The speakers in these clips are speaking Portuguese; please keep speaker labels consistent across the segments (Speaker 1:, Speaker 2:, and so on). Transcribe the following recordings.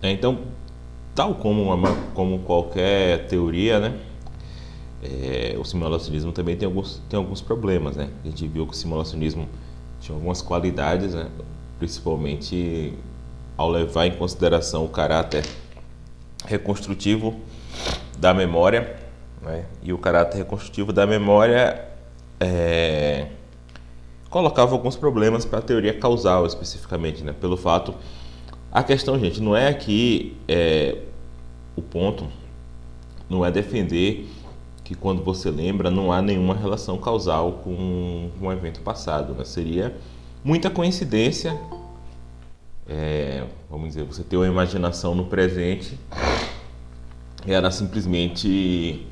Speaker 1: Então, tal como qualquer teoria, né, o simulacionismo também tem alguns problemas, né? A gente viu que o simulacionismo tinha algumas qualidades, né, principalmente ao levar em consideração o caráter reconstrutivo da memória, né? E o caráter reconstrutivo da memória colocava alguns problemas para a teoria causal especificamente, né? Pelo fato, a questão, gente, não é que o ponto não é defender que quando você lembra não há nenhuma relação causal com um evento passado, né? Seria muita coincidência, vamos dizer, você ter uma imaginação no presente e ela simplesmente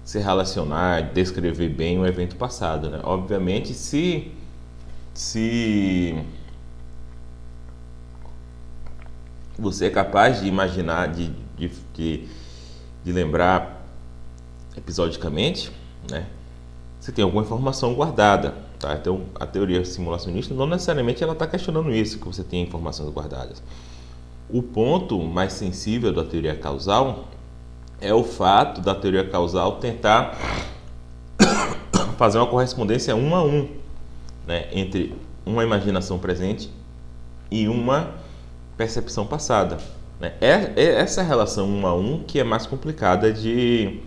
Speaker 1: se relacionar, descrever bem o evento passado, né? Obviamente, se você é capaz de imaginar, de lembrar episodicamente, né? Você tem alguma informação guardada, tá? Então, a teoria simulacionista não necessariamente ela está questionando isso, que você tem informações guardadas. O ponto mais sensível da teoria causal é o fato da teoria causal tentar fazer uma correspondência um a um, né, entre uma imaginação presente e uma percepção passada, né? É essa relação um a um que é mais complicada de,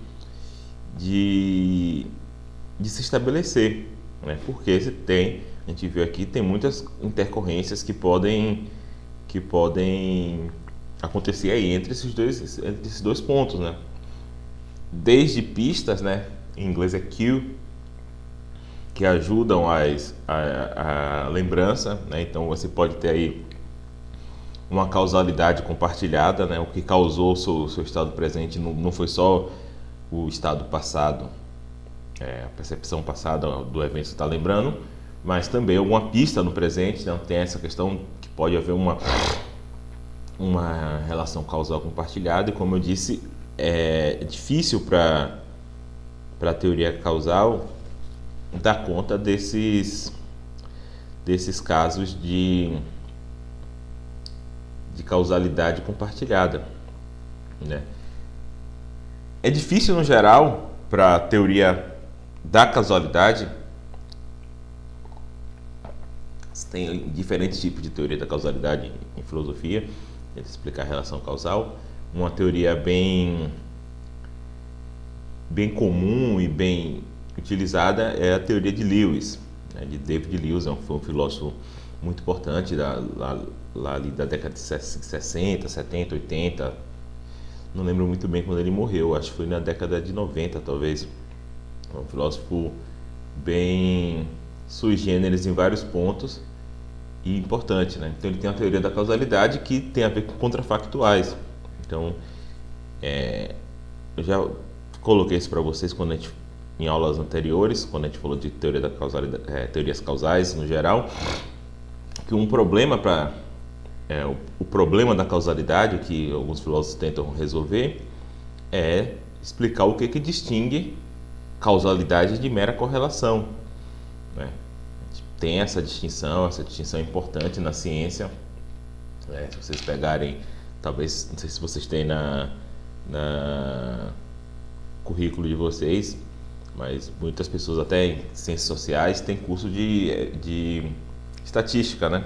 Speaker 1: de se estabelecer, né? Porque a gente viu aqui, tem muitas intercorrências que podem acontecer aí entre esses dois pontos, né? Desde pistas, né? Em inglês é cue, que ajudam a lembrança, né? Então você pode ter aí uma causalidade compartilhada, né? O que causou o seu estado presente não foi só o estado passado, a percepção passada do evento que você está lembrando, mas também alguma pista no presente, né? Tem essa questão que pode haver uma relação causal compartilhada, e como eu disse, é difícil para a teoria causal dar conta desses casos de causalidade compartilhada, né? É difícil no geral para a teoria da causalidade. Tem diferentes tipos de teoria da causalidade em filosofia, ele explicar a relação causal. Uma teoria bem comum e bem utilizada é a teoria de Lewis, né, de David Lewis, foi um filósofo muito importante lá ali da década de 60, 70, 80. Não lembro muito bem quando ele morreu, acho que foi na década de 90 talvez. É um filósofo bem sui generis em vários pontos e importante, né? Então ele tem uma teoria da causalidade que tem a ver com contrafactuais. Então eu já coloquei isso para vocês em aulas anteriores, quando a gente falou de teoria da causalidade, teorias causais no geral, que um problema o problema da causalidade que alguns filósofos tentam resolver é explicar o que distingue causalidade de mera correlação, né? Tem essa distinção é importante na ciência, né? Se vocês pegarem, talvez, não sei se vocês têm na currículo de vocês, mas muitas pessoas até em ciências sociais têm curso de estatística, né?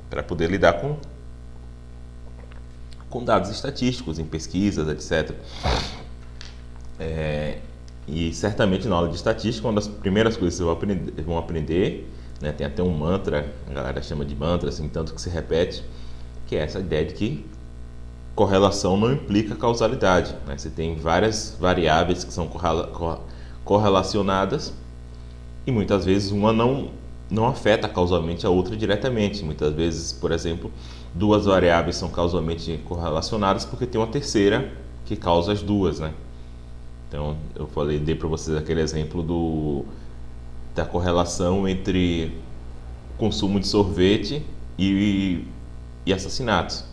Speaker 1: Para poder lidar com dados estatísticos em pesquisas, etc. E certamente na aula de estatística, uma das primeiras coisas que vocês vão aprender, né, tem até um mantra, a galera chama de mantra, assim, tanto que se repete, que é essa ideia de que correlação não implica causalidade, né? Você tem várias variáveis que são correlacionadas e muitas vezes uma não afeta causalmente a outra diretamente. Muitas vezes, por exemplo, duas variáveis são causalmente correlacionadas porque tem uma terceira que causa as duas, né? Então, dei para vocês aquele exemplo da correlação entre consumo de sorvete e assassinatos.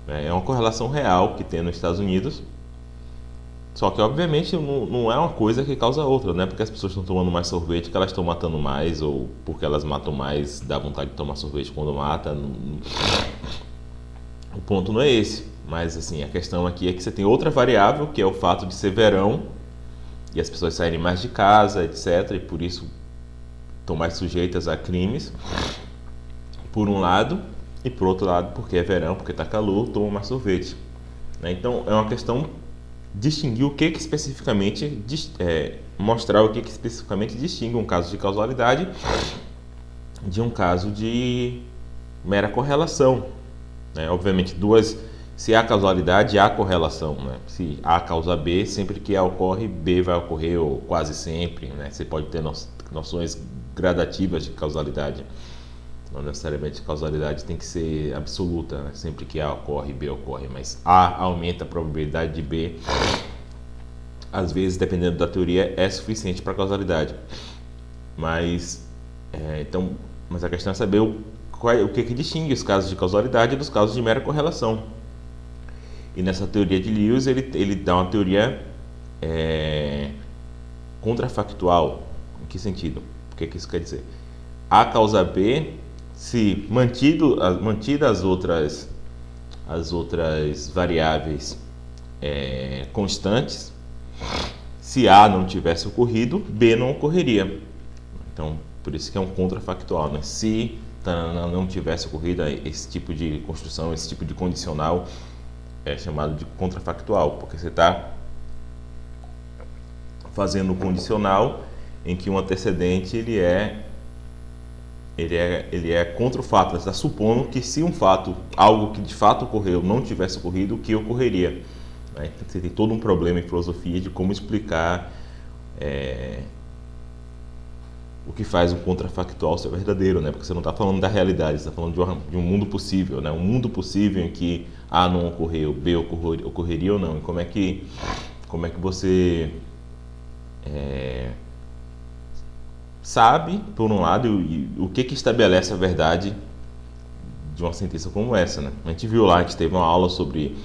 Speaker 1: É uma correlação real que tem nos Estados Unidos Só que, obviamente, não é uma coisa que causa outra, não é porque as pessoas estão tomando mais sorvete que elas estão matando mais, ou porque elas matam mais, dá vontade de tomar sorvete quando mata. O ponto não é esse. Mas, assim, a questão aqui é que você tem outra variável, que é o fato de ser verão, e as pessoas saírem mais de casa, etc., e por isso estão mais sujeitas a crimes, por um lado, e por outro lado, porque é verão, porque está calor, tomam mais sorvete. Então, é uma questão distinguir o que especificamente mostrar o que especificamente distingue um caso de causalidade de um caso de mera correlação, né? Obviamente, se há causalidade, há correlação, né? Se A causa B, sempre que A ocorre, B vai ocorrer, ou quase sempre, né? Você pode ter noções gradativas de causalidade. Não necessariamente a causalidade tem que ser absoluta, né? Sempre que A ocorre, B ocorre, mas A aumenta a probabilidade de B. Às vezes, dependendo da teoria, é suficiente para a causalidade. Mas a questão é saber o que distingue os casos de causalidade dos casos de mera correlação. E nessa teoria de Lewis, ele dá uma teoria contrafactual. Em que sentido? O que isso quer dizer? A causa B, se mantidas as outras variáveis constantes, se A não tivesse ocorrido, B não ocorreria. Então, por isso que é um contrafactual, né? Se não tivesse ocorrido esse tipo de construção, esse tipo de condicional, é chamado de contrafactual, porque você está fazendo um condicional em que um antecedente ele é contra o fato. Você está supondo que se algo que de fato ocorreu, não tivesse ocorrido, o que ocorreria? Né? Você tem todo um problema em filosofia de como explicar o que faz um contrafactual ser verdadeiro, né? Porque você não está falando da realidade, você está falando de um mundo possível, né? Um mundo possível em que A não ocorreu, B ocorreria ou não. E como é que você sabe, por um lado, o que estabelece a verdade de uma sentença como essa, né? A gente viu lá, a gente teve uma aula sobre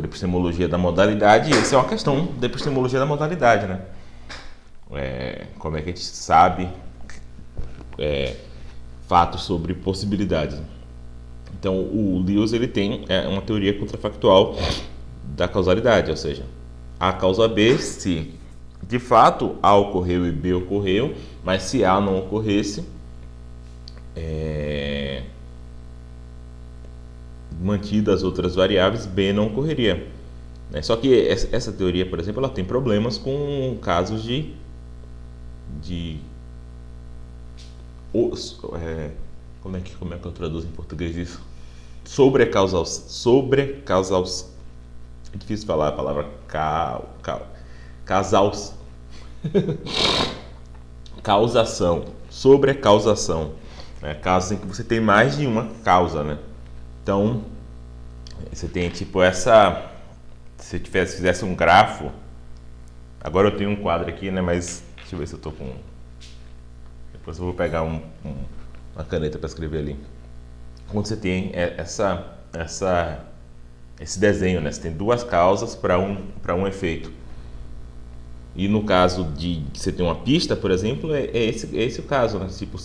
Speaker 1: epistemologia da modalidade, e essa é uma questão da epistemologia da modalidade, né? Como é que a gente sabe fatos sobre possibilidades. Então, o Lewis ele tem uma teoria contrafactual da causalidade, ou seja, A causa B se de fato A ocorreu e B ocorreu, mas se A não ocorresse, mantidas as outras variáveis, B não ocorreria. Só que essa teoria, por exemplo, ela tem problemas com casos de como é que eu traduzo em português isso? Sobrecausal. É difícil falar a palavra causação, sobrecausação, né? Casos em que você tem mais de uma causa, né? Então, você tem tipo se fizesse um grafo, agora eu tenho um quadro aqui, né? Mas deixa eu ver se eu tô com. Depois eu vou pegar uma caneta para escrever ali. Quando você tem esse desenho, né? Você tem duas causas para um efeito. E no caso de você ter uma pista, por exemplo, é esse o caso, né? Tipo,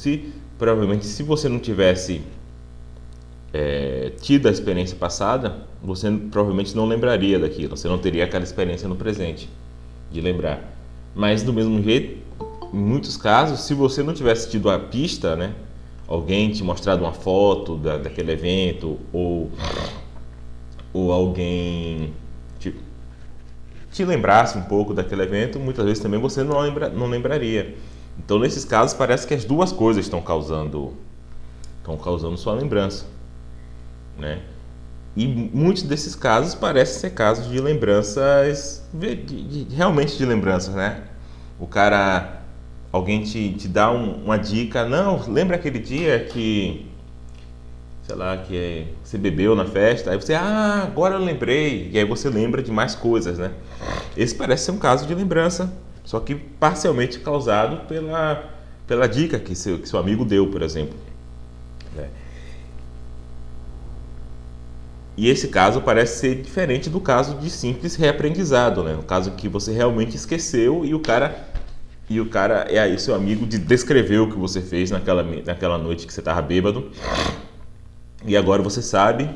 Speaker 1: provavelmente se você não tivesse tido a experiência passada, você provavelmente não lembraria daquilo, você não teria aquela experiência no presente de lembrar. Mas do mesmo jeito, em muitos casos, se você não tivesse tido a pista, né? Alguém te mostrado uma foto daquele evento, ou alguém te lembrasse um pouco daquele evento, muitas vezes também você não lembraria. Então, nesses casos, parece que as duas coisas estão causando sua lembrança, né? E muitos desses casos parecem ser casos de lembranças, realmente de lembranças, né? Alguém te dá uma dica, não, lembra aquele dia que, sei lá, que você bebeu na festa, aí você, agora eu lembrei, e aí você lembra de mais coisas, né? Esse parece ser um caso de lembrança, só que parcialmente causado pela dica que seu amigo deu, por exemplo. E esse caso parece ser diferente do caso de simples reaprendizado, né? O caso que você realmente esqueceu e o cara é aí seu amigo descreveu o que você fez naquela noite que você estava bêbado. E agora você sabe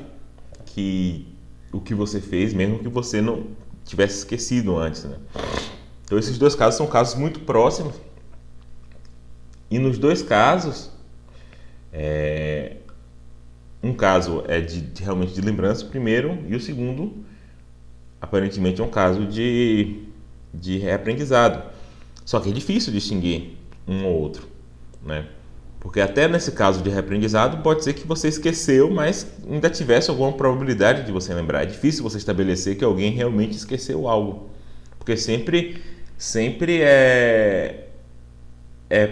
Speaker 1: que o que você fez, mesmo que você não tivesse esquecido antes, né? Então esses dois casos são casos muito próximos. E nos dois casos, um caso é realmente de lembrança, o primeiro, e o segundo, aparentemente, é um caso de reaprendizado. Só que é difícil distinguir um ou outro, né? Porque até nesse caso de reaprendizado, pode ser que você esqueceu, mas ainda tivesse alguma probabilidade de você lembrar. É difícil você estabelecer que alguém realmente esqueceu algo. Porque sempre é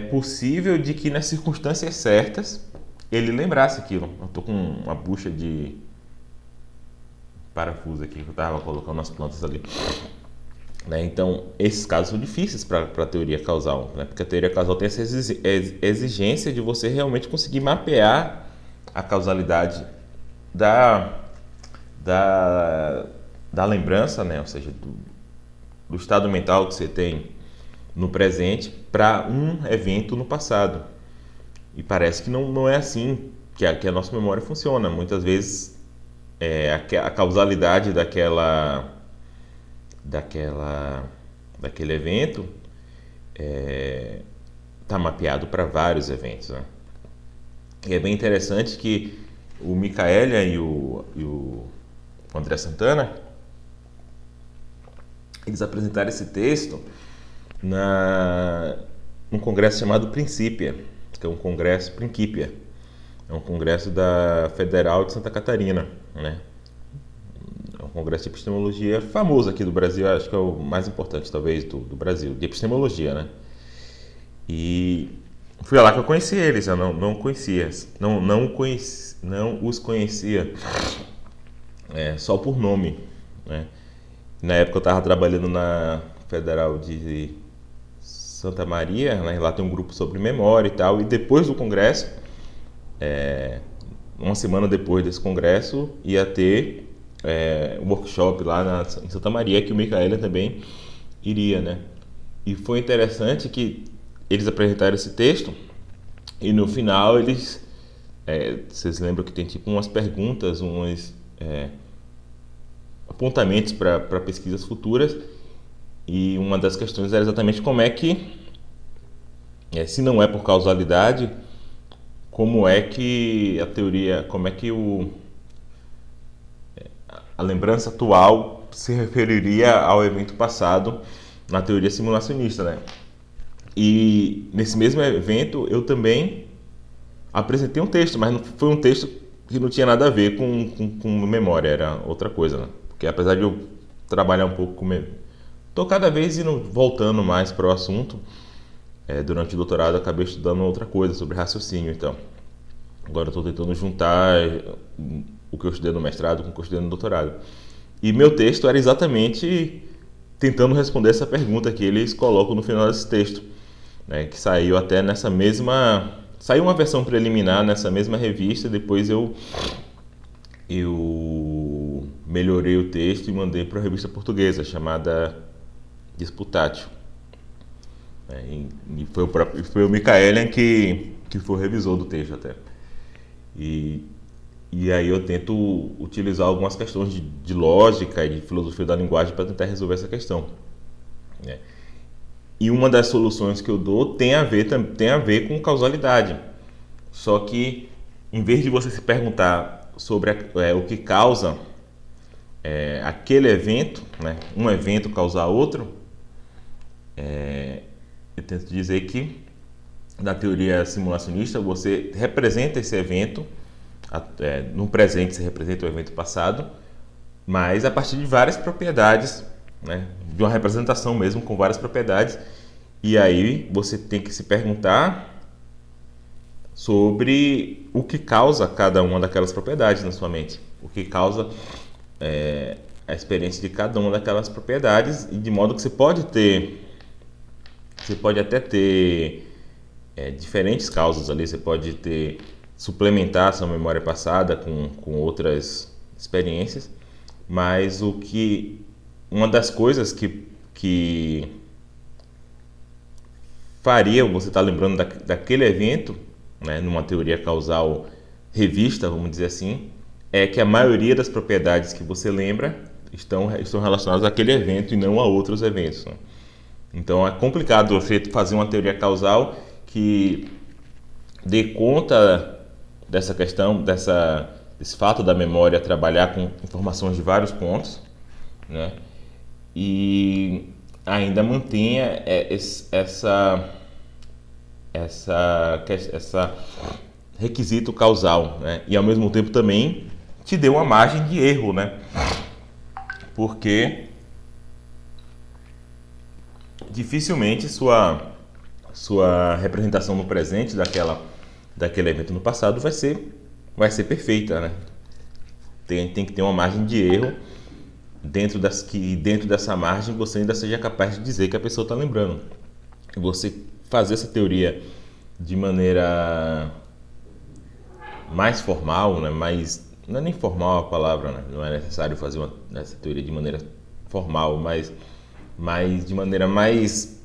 Speaker 1: possível de que nas circunstâncias certas ele lembrasse aquilo. Eu estou com uma bucha de parafuso aqui que eu estava colocando nas plantas ali. Né? Então, esses casos são difíceis para a teoria causal, né? Porque a teoria causal tem essa exigência de você realmente conseguir mapear a causalidade da lembrança, né? Ou seja, do estado mental que você tem no presente para um evento no passado. E parece que não é assim que a nossa memória funciona. Muitas vezes a causalidade daquele evento está mapeado para vários eventos, né? E é bem interessante que o Micaélia e o André Santana, eles apresentaram esse texto num congresso chamado Principia, que é um congresso Principia, é um congresso da Federal de Santa Catarina, né? É um congresso de epistemologia famoso aqui do Brasil, acho que é o mais importante talvez do Brasil, de epistemologia, né? E foi lá que eu conheci eles, eu não conhecia, não os conhecia só por nome, né? Na época eu estava trabalhando na Federal de Santa Maria, né? Lá tem um grupo sobre memória e tal, e depois do congresso, uma semana depois desse congresso, ia ter um workshop lá em Santa Maria, que o Micaélia também iria, né? E foi interessante que eles apresentaram esse texto e no final eles... vocês lembram que tem tipo umas perguntas, uns apontamentos para pesquisas futuras, e uma das questões era exatamente como é que, se não é por causalidade, como é que a teoria, como é que a lembrança atual se referiria ao evento passado na teoria simulacionista, né? E nesse mesmo evento eu também apresentei um texto, mas não foi um texto que não tinha nada a ver com memória, era outra coisa, né? Porque apesar de eu trabalhar um pouco com... Estou cada vez voltando mais para o assunto. Durante o doutorado eu acabei estudando outra coisa sobre raciocínio, então. Agora eu estou tentando juntar o que eu estudei no mestrado com o que eu estudei no doutorado. E meu texto era exatamente tentando responder essa pergunta que eles colocam no final desse texto, né, que saiu até nessa mesma... Saiu uma versão preliminar nessa mesma revista, depois eu melhorei o texto e mandei para a revista portuguesa, chamada Disputatio. E foi o Micaélia que foi o revisor do texto até. E aí eu tento utilizar algumas questões de lógica e de filosofia da linguagem para tentar resolver essa questão, né? E uma das soluções que eu dou tem a ver com causalidade. Só que, em vez de você se perguntar sobre o que causa aquele evento, né, um evento causar outro, eu tento dizer que, na teoria simulacionista, você representa esse evento, no presente você representa o evento passado, mas a partir de várias propriedades, né, de uma representação mesmo com várias propriedades, e aí você tem que se perguntar sobre o que causa cada uma daquelas propriedades na sua mente, o que causa a experiência de cada uma daquelas propriedades, e de modo que você pode até ter diferentes causas ali, você pode suplementar sua memória passada com outras experiências, mas uma das coisas que faria você estar lembrando daquele evento, né, numa teoria causal revista, vamos dizer assim, é que a maioria das propriedades que você lembra estão relacionadas àquele evento e não a outros eventos, né? Então é complicado você fazer uma teoria causal que dê conta dessa questão, desse fato da memória trabalhar com informações de vários pontos, né? E ainda mantenha essa requisito causal, né? E ao mesmo tempo também te dê uma margem de erro, né? Porque dificilmente sua representação no presente daquele evento no passado vai ser perfeita, né? Tem que ter uma margem de erro dentro dessa margem você ainda seja capaz de dizer que a pessoa está lembrando. E você fazer essa teoria de maneira mais formal, né? Não é nem formal a palavra, né? Não é necessário fazer essa teoria de maneira formal, mas de maneira mais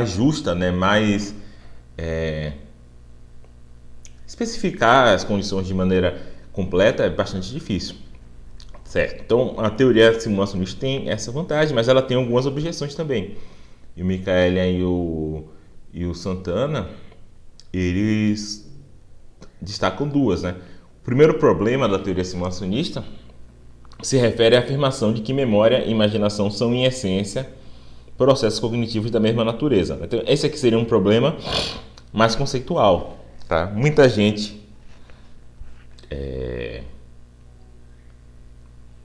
Speaker 1: justa, né? Mais especificar as condições de maneira completa é bastante difícil, certo? Então a teoria simulacionista tem essa vantagem, mas ela tem algumas objeções também. E o Michaelian e o Santana, eles destacam duas, né? O primeiro problema da teoria simulacionista se refere à afirmação de que memória e imaginação são, em essência, processos cognitivos da mesma natureza. Então, esse aqui seria um problema mais conceitual, tá? Muita gente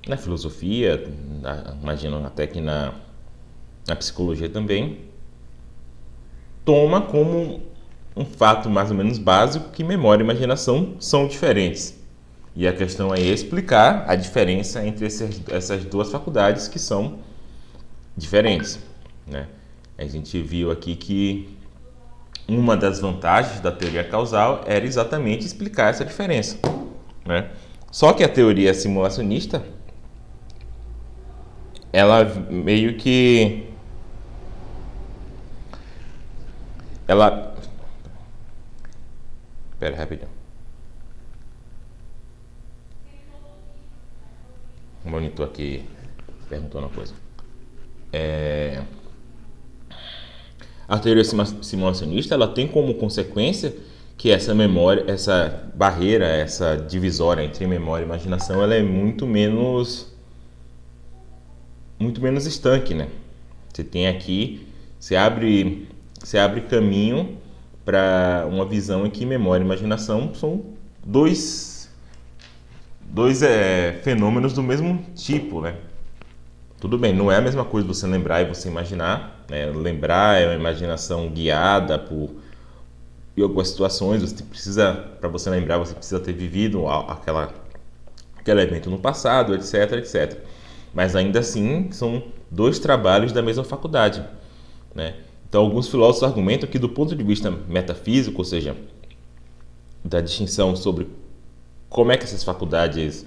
Speaker 1: na filosofia, imagino até que na psicologia também, toma como um fato mais ou menos básico que memória e imaginação são diferentes. E a questão é explicar a diferença entre essas duas faculdades que são diferentes, né? A gente viu aqui que uma das vantagens da teoria causal era exatamente explicar essa diferença, né? Só que a teoria simulacionista, ela meio que Espera rapidinho. O monitor aqui perguntou uma coisa. A teoria simulacionista, ela tem como consequência que essa memória, essa barreira, essa divisória entre memória e imaginação, ela é muito menos estanque, né? Você tem aqui, você abre caminho para uma visão em que memória e imaginação são dois fenômenos do mesmo tipo, né? Tudo bem, não é a mesma coisa você lembrar e você imaginar, né? Lembrar é uma imaginação guiada por algumas situações. Para você lembrar, você precisa ter vivido aquele evento no passado, etc, etc. Mas ainda assim, são dois trabalhos da mesma faculdade, né? Então, alguns filósofos argumentam que, do ponto de vista metafísico, ou seja, da distinção sobre como é que essas faculdades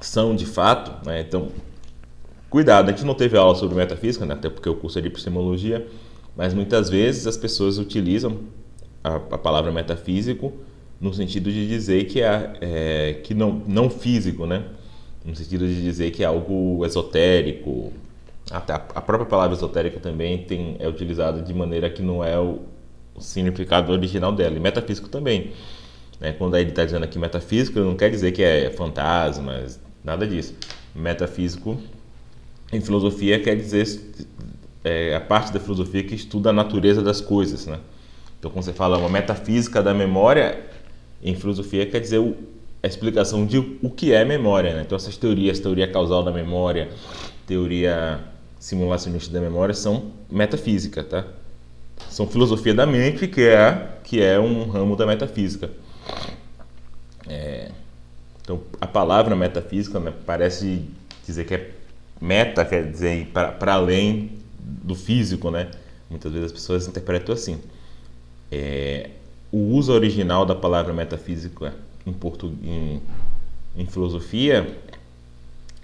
Speaker 1: são de fato, né? Então, cuidado, a gente não teve aula sobre metafísica, né? Até porque o curso é de epistemologia, mas muitas vezes as pessoas utilizam a palavra metafísico no sentido de dizer que não físico, né? No sentido de dizer que é algo esotérico. Até a própria palavra esotérica também é utilizada de maneira que não é o significado original dela. E metafísico também, né? Quando ele está dizendo aqui metafísico, não quer dizer que é fantasmas, nada disso. Metafísico em filosofia quer dizer a parte da filosofia que estuda a natureza das coisas, né? Então, quando você fala uma metafísica da memória, em filosofia quer dizer a explicação de o que é memória, né? Então, essas teorias, teoria causal da memória, teoria simulacionista da memória, são metafísica, tá? São filosofia da mente, que é um ramo da metafísica. Então, a palavra metafísica, né, parece dizer que é meta, quer dizer para além do físico, né? Muitas vezes as pessoas interpretam assim. O uso original da palavra metafísica em filosofia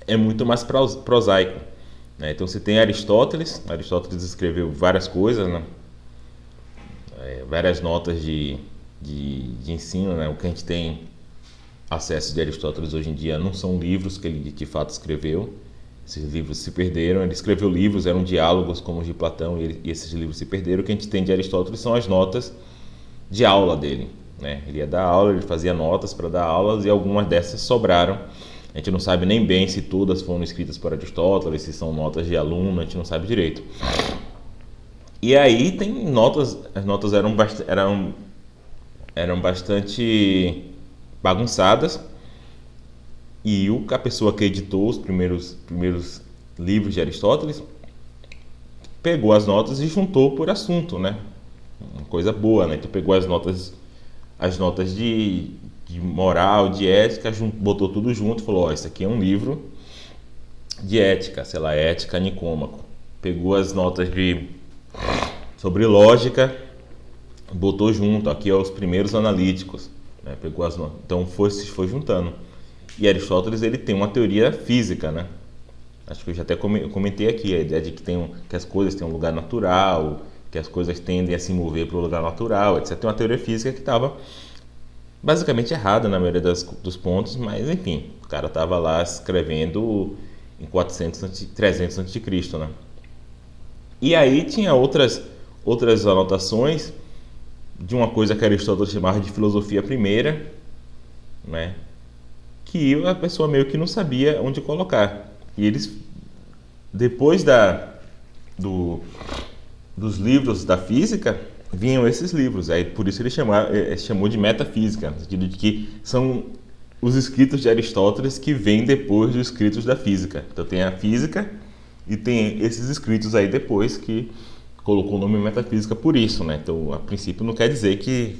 Speaker 1: é muito mais prosaico, né? Então você tem Aristóteles escreveu várias coisas, né? Várias notas de ensino, né? O que a gente tem acesso de Aristóteles hoje em dia não são livros que ele de fato escreveu. Esses livros se perderam. Ele escreveu livros, eram diálogos como os de Platão, e esses livros se perderam. O que a gente tem de Aristóteles são as notas de aula dele, né? Ele ia dar aula, ele fazia notas para dar aulas, e algumas dessas sobraram. A gente não sabe nem bem se todas foram escritas por Aristóteles, se são notas de aluno, a gente não sabe direito. E aí tem notas, as notas eram bastante bagunçadas, e a pessoa que editou os primeiros livros de Aristóteles pegou as notas e juntou por assunto, né? Uma coisa boa, né? Então pegou as notas de moral, de ética, botou tudo junto e falou: ó, isso aqui é um livro de ética, sei lá, Ética Nicômaco. Pegou as notas sobre lógica, botou junto, aqui ó, os primeiros analíticos, né? Pegou as notas, então foi juntando. E Aristóteles, ele tem uma teoria física, né? Acho que eu já até comentei aqui a ideia de que as coisas têm um lugar natural, que as coisas tendem a se mover para o lugar natural, etc. Tem uma teoria física que estava basicamente errada na maioria dos pontos, mas enfim, o cara estava lá escrevendo em 300 a.C., né? E aí tinha outras anotações de uma coisa que Aristóteles chamava de filosofia primeira, né? Que a pessoa meio que não sabia onde colocar. E eles, depois dos livros da física, vinham esses livros. Aí por isso ele chamou de metafísica, no sentido de que são os escritos de Aristóteles que vêm depois dos escritos da física. Então tem a física e tem esses escritos aí depois que colocou o nome metafísica por isso, né? Então, a princípio, não quer dizer que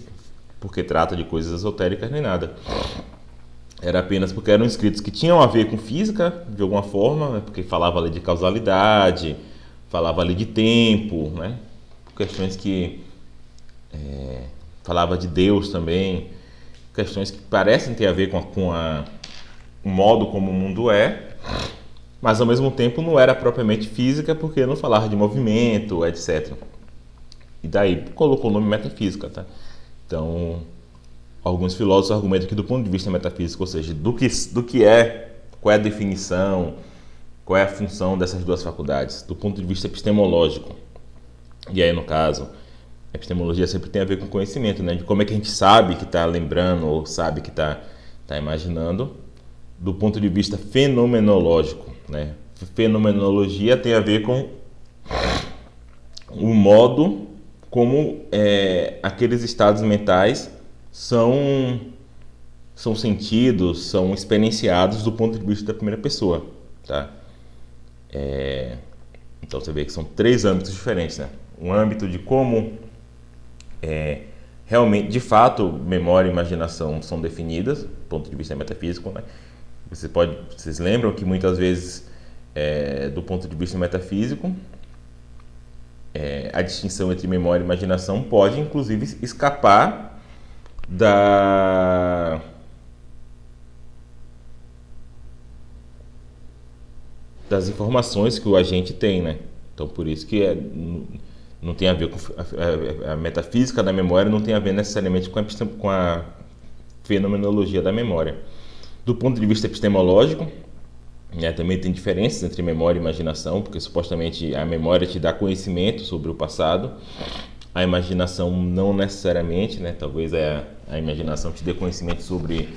Speaker 1: porque trata de coisas esotéricas nem nada. Era apenas porque eram escritos que tinham a ver com física, de alguma forma, né? Porque falava ali de causalidade, falava ali de tempo, né? Questões que falava de Deus também, questões que parecem ter a ver com o modo como o mundo é, mas ao mesmo tempo não era propriamente física, porque não falava de movimento, etc. E daí colocou o nome metafísica, tá? Então, alguns filósofos argumentam que do ponto de vista metafísico, ou seja, do que é, qual é a definição, qual é a função dessas duas faculdades, do ponto de vista epistemológico. E aí, no caso, a epistemologia sempre tem a ver com conhecimento, né? De como é que a gente sabe que está lembrando ou sabe que está imaginando, do ponto de vista fenomenológico, né? Fenomenologia tem a ver com o modo como aqueles estados mentais são sentidos, são experienciados do ponto de vista da primeira pessoa, tá? Então você vê que são três âmbitos diferentes, né? Um âmbito de como realmente, de fato, memória e imaginação são definidas do ponto de vista metafísico, né? Vocês lembram que muitas vezes, do ponto de vista metafísico, a distinção entre memória e imaginação pode, inclusive, escapar das informações que o agente tem, né? Então, por isso que não tem a ver com a metafísica da memória, não tem a ver necessariamente com a fenomenologia da memória. Do ponto de vista epistemológico, né, também tem diferenças entre memória e imaginação, porque supostamente a memória te dá conhecimento sobre o passado, a imaginação não necessariamente, né? Talvez a imaginação te dê conhecimento sobre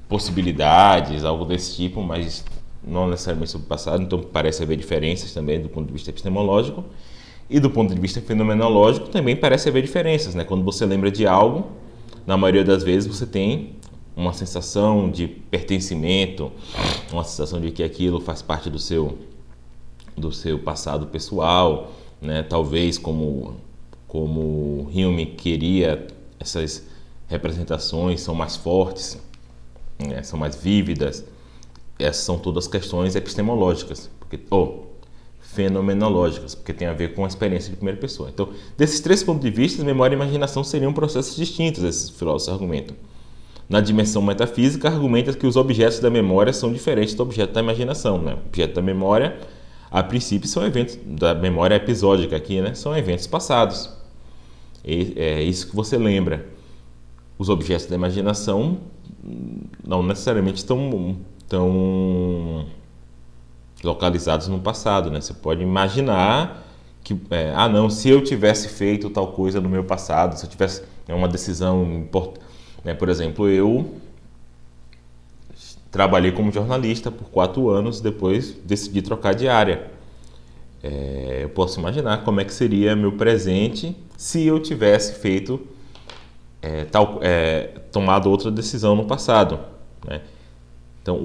Speaker 1: possibilidades, algo desse tipo, mas não necessariamente sobre o passado. Então parece haver diferenças também do ponto de vista epistemológico. E do ponto de vista fenomenológico também parece haver diferenças, né? Quando você lembra de algo, na maioria das vezes você tem uma sensação de pertencimento, uma sensação de que aquilo faz parte do seu passado pessoal, né? Talvez como Hume queria, essas representações são mais fortes, né? São mais vívidas. Essas são todas questões epistemológicas, fenomenológicas, porque tem a ver com a experiência de primeira pessoa. Então, desses três pontos de vista, memória e imaginação seriam processos distintos, esses filósofos argumentam. Na dimensão metafísica, argumenta que os objetos da memória são diferentes do objeto da imaginação, né? O objeto da memória, a princípio, são eventos da memória episódica aqui, né? São eventos passados. É isso que você lembra. Os objetos da imaginação não necessariamente estão localizados no passado, né? Você pode imaginar que, não, se eu tivesse feito tal coisa no meu passado, se eu tivesse uma decisão importante, né? Por exemplo, eu trabalhei como jornalista por 4 anos, depois decidi trocar de área. Eu posso imaginar como é que seria meu presente se eu tivesse feito tomado outra decisão no passado, né? Então,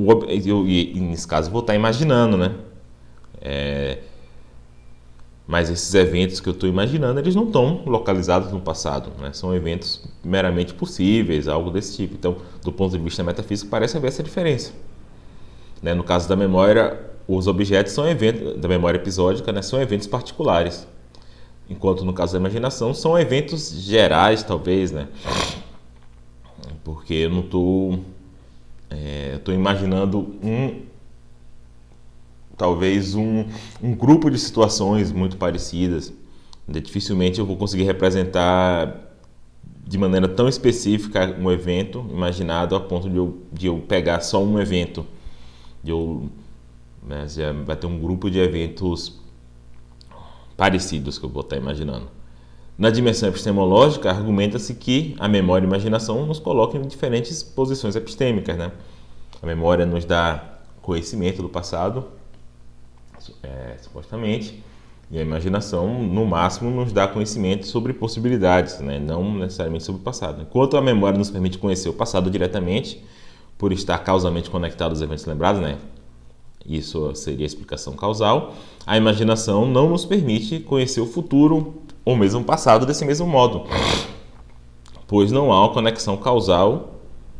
Speaker 1: nesse caso, vou estar imaginando, né? Mas esses eventos que eu estou imaginando, eles não estão localizados no passado, né? São eventos meramente possíveis, algo desse tipo. Então, do ponto de vista metafísico, parece haver essa diferença, né? No caso da memória, os objetos são eventos da memória episódica, né? São eventos particulares, enquanto no caso da imaginação são eventos gerais, talvez, né? Porque eu não estou imaginando talvez um grupo de situações muito parecidas. Dificilmente eu vou conseguir representar de maneira tão específica um evento imaginado a ponto de eu pegar só um evento. Já vai ter um grupo de eventos parecidos que eu vou estar imaginando. Na dimensão epistemológica, argumenta-se que a memória e a imaginação nos colocam em diferentes posições epistêmicas, né? A memória nos dá conhecimento do passado, supostamente, e a imaginação, no máximo, nos dá conhecimento sobre possibilidades, né? Não necessariamente sobre o passado. Enquanto a memória nos permite conhecer o passado diretamente, por estar causalmente conectado aos eventos lembrados, né? Isso seria a explicação causal. A imaginação não nos permite conhecer o futuro ou mesmo o passado desse mesmo modo, pois não há uma conexão causal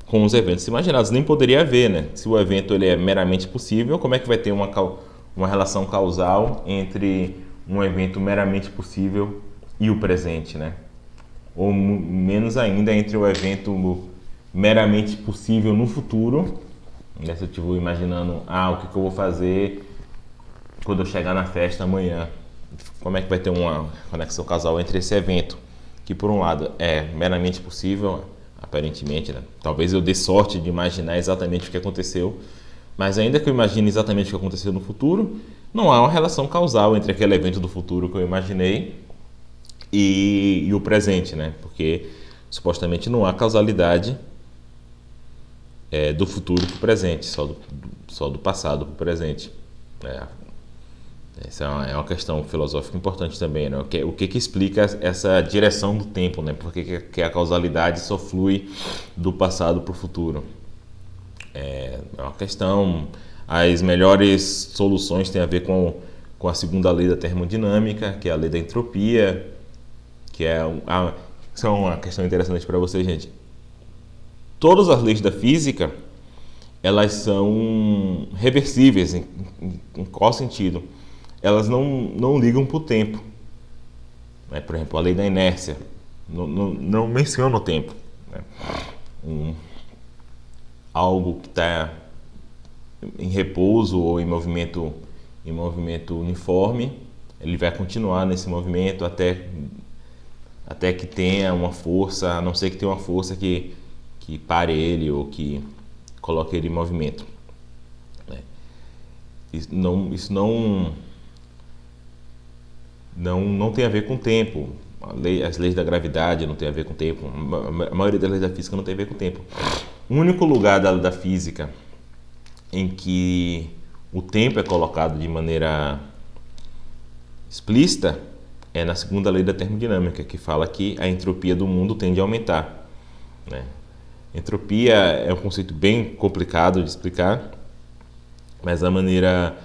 Speaker 1: com os eventos imaginados. Nem poderia haver, né? Se o evento ele é meramente possível, como é que vai ter uma relação causal entre um evento meramente possível e o presente, né? Ou menos ainda entre o evento meramente possível no futuro, né? Se eu estiver imaginando, o que eu vou fazer quando eu chegar na festa amanhã, como é que vai ter uma conexão causal entre esse evento, que por um lado é meramente possível, aparentemente, né? Talvez eu dê sorte de imaginar exatamente o que aconteceu, mas ainda que eu imagine exatamente o que aconteceu no futuro, não há uma relação causal entre aquele evento do futuro que eu imaginei e o presente, né? Porque supostamente não há causalidade do futuro para o presente, só do passado para o presente. Essa é uma questão filosófica importante também, né? O que explica essa direção do tempo, né? Por que a causalidade só flui do passado para o futuro? É uma questão. As melhores soluções têm a ver com a segunda lei da termodinâmica, que é a lei da entropia, que isso é uma questão interessante para vocês, gente. Todas as leis da física, elas são reversíveis. Em qual sentido? Elas não ligam para o tempo, né? Por exemplo, a lei da inércia não menciona o tempo, né? Algo que está em repouso ou em movimento uniforme, ele vai continuar nesse movimento até que tenha uma força, a não ser que tenha uma força que pare ele ou que coloque ele em movimento, né? Isso não tem a ver com o tempo. As leis da gravidade não tem a ver com o tempo. A maioria das leis da física não tem a ver com o tempo. O único lugar da física em que o tempo é colocado de maneira explícita é na segunda lei da termodinâmica, que fala que a entropia do mundo tende a aumentar, né? Entropia é um conceito bem complicado de explicar, mas a maneira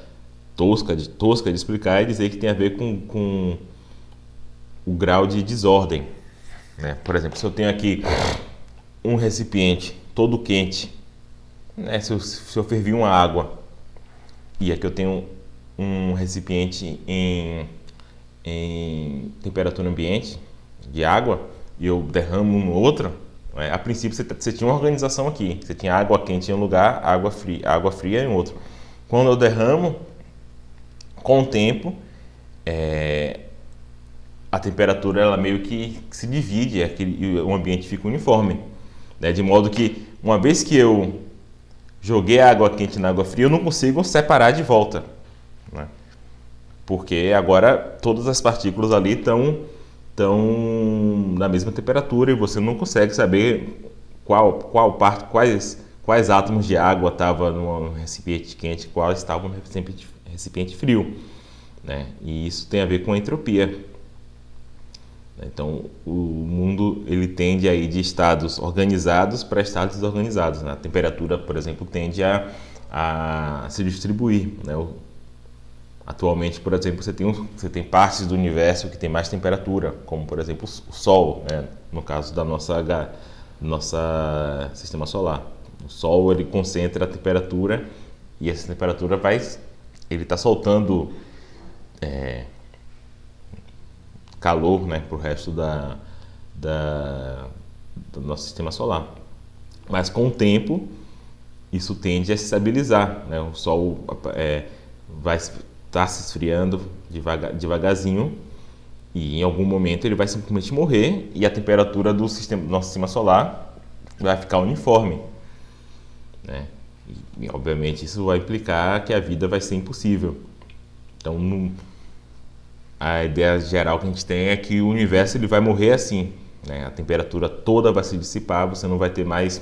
Speaker 1: tosca de explicar é dizer que tem a ver com o grau de desordem, né? Por exemplo, se eu tenho aqui um recipiente todo quente, né? Se eu ferver uma água e aqui eu tenho um recipiente em temperatura ambiente de água e eu derramo no outro, A princípio você tinha uma organização aqui, você tinha água quente em um lugar, água fria em outro. Quando eu derramo, com o tempo, a temperatura ela meio que se divide, e o ambiente fica uniforme, né? De modo que uma vez que eu joguei a água quente na água fria, eu não consigo separar de volta, né? Porque agora todas as partículas ali estão na mesma temperatura e você não consegue saber quais átomos de água estavam no recipiente quente, quais estavam no recipiente frio, né? E isso tem a ver com a entropia. Então, o mundo ele tende a ir de estados organizados para estados desorganizados, né? A temperatura, por exemplo, tende a se distribuir, né? Atualmente, por exemplo, você tem partes do universo que tem mais temperatura, como, por exemplo, o Sol, né? No caso da nossa sistema solar. O Sol ele concentra a temperatura e essa temperatura ele está soltando calor, né, para o resto do nosso sistema solar. Mas com o tempo isso tende a se estabilizar, né? O Sol vai estar se esfriando devagarzinho e em algum momento ele vai simplesmente morrer e a temperatura do nosso sistema solar vai ficar uniforme, né? E obviamente isso vai implicar que a vida vai ser impossível. Então a ideia geral que a gente tem é que o universo ele vai morrer assim, né? A temperatura toda vai se dissipar, você não vai ter mais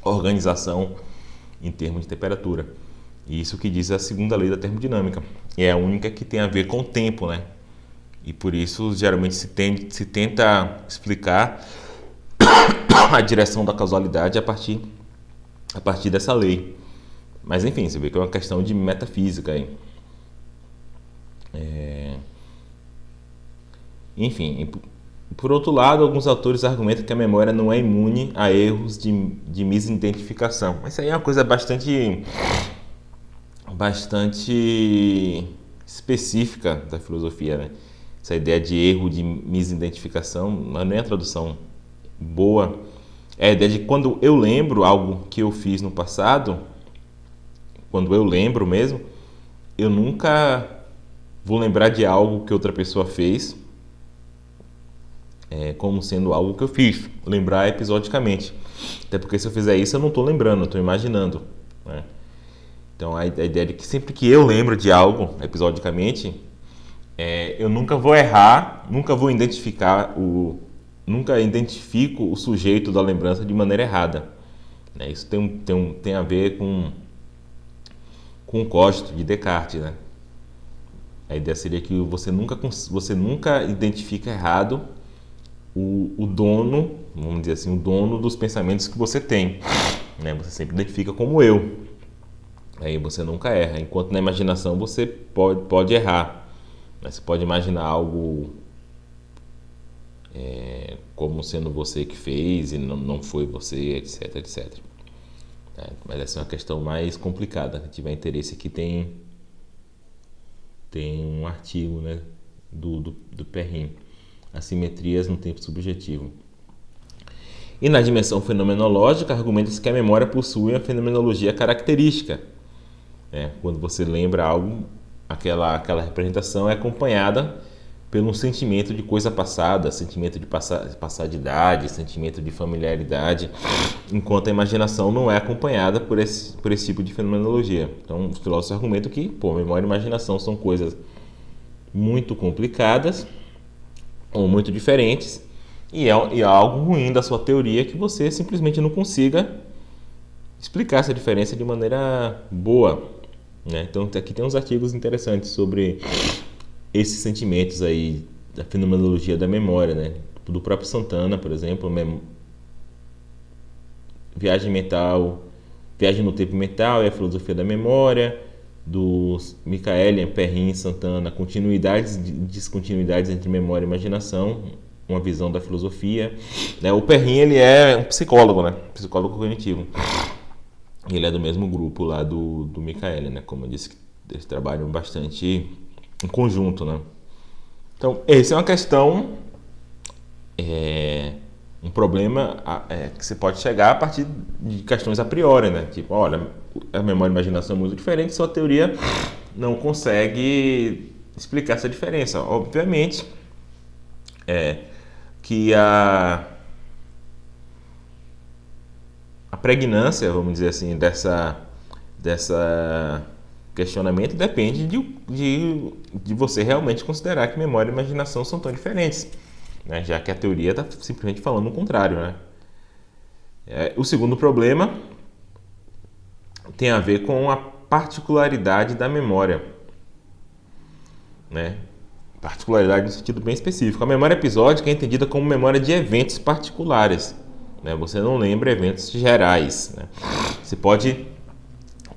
Speaker 1: organização em termos de temperatura. E isso que diz a segunda lei da termodinâmica. E é a única que tem a ver com o tempo, né? E por isso geralmente se tenta explicar a direção da causalidade a partir dessa lei. Mas enfim, você vê que é uma questão de metafísica aí. Enfim, por outro lado, alguns autores argumentam que a memória não é imune a erros de misidentificação. Isso aí é uma coisa bastante específica da filosofia, né? Essa ideia de erro de misidentificação, não é a tradução boa. É a ideia de quando eu lembro algo que eu fiz no passado, quando eu lembro mesmo, eu nunca vou lembrar de algo que outra pessoa fez como sendo algo que eu fiz. Lembrar episodicamente. Até porque se eu fizer isso, eu não estou lembrando, eu estou imaginando, né? Então a ideia de que sempre que eu lembro de algo episodicamente, eu nunca vou errar, nunca identifico o sujeito da lembrança de maneira errada, né? Isso tem a ver com o cogito de Descartes, né? A ideia seria que você nunca identifica errado o dono, vamos dizer assim, o dono dos pensamentos que você tem, né? Você sempre identifica como eu. Aí você nunca erra. Enquanto na imaginação você pode errar. Você pode imaginar algo como sendo você que fez e não foi você, etc, etc. Mas essa é uma questão mais complicada. Se tiver interesse aqui, tem um artigo, né, do Perrin, Assimetrias no Tempo Subjetivo. E na dimensão fenomenológica, argumenta-se que a memória possui uma fenomenologia característica. Quando você lembra algo, aquela representação é acompanhada pelo sentimento de coisa passada, sentimento de passadidade, sentimento de familiaridade, enquanto a imaginação não é acompanhada por esse tipo de fenomenologia. Então, os filósofos argumentam que memória e imaginação são coisas muito complicadas ou muito diferentes, e é algo ruim da sua teoria que você simplesmente não consiga explicar essa diferença de maneira boa, né? Então aqui tem uns artigos interessantes sobre esses sentimentos aí da fenomenologia da memória, né? Do próprio Santana, por exemplo, Viagem no Tempo Mental e a Filosofia da Memória, dos Michaelian, Perrin, Santana, Continuidades e Descontinuidades entre Memória e Imaginação, uma visão da filosofia, né? O Perrin, ele é um psicólogo, né? Psicólogo cognitivo. Ele é do mesmo grupo lá do Michaelian, né? Como eu disse, eles trabalham bastante em conjunto, né? Então, essa é uma questão um problema que você pode chegar a partir de questões a priori, né? Tipo, olha, a memória e a imaginação é muito diferente, sua teoria não consegue explicar essa diferença. Obviamente, que a pregnância, vamos dizer assim, dessa questionamento depende de você realmente considerar que memória e imaginação são tão diferentes, né? Já que a teoria está simplesmente falando o contrário, né? O segundo problema tem a ver com a particularidade da memória, né? Particularidade no sentido bem específico. A memória episódica é entendida como memória de eventos particulares, né? Você não lembra eventos gerais, né? Você pode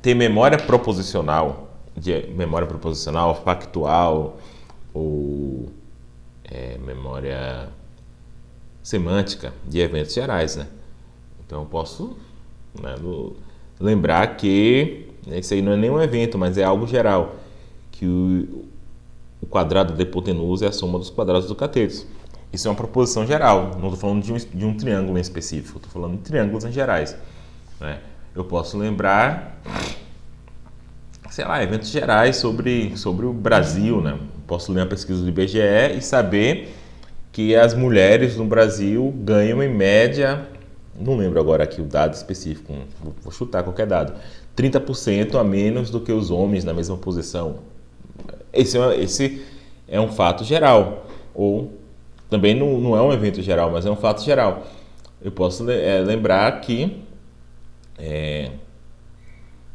Speaker 1: ter memória proposicional, factual ou memória semântica de eventos gerais, né? Então eu posso, né, lembrar que isso aí não é nenhum evento, mas é algo geral, que o quadrado da hipotenusa é a soma dos quadrados do cateto. Isso é uma proposição geral, não estou falando de um triângulo em específico, estou falando de triângulos em gerais, né? Eu posso lembrar, sei lá, eventos gerais sobre o Brasil, né? Posso ler uma pesquisa do IBGE e saber que as mulheres no Brasil ganham em média, não lembro agora aqui o dado específico, vou chutar qualquer dado, 30% a menos do que os homens na mesma posição. Esse é um fato geral, ou também não é um evento geral, mas é um fato geral. Eu posso lembrar que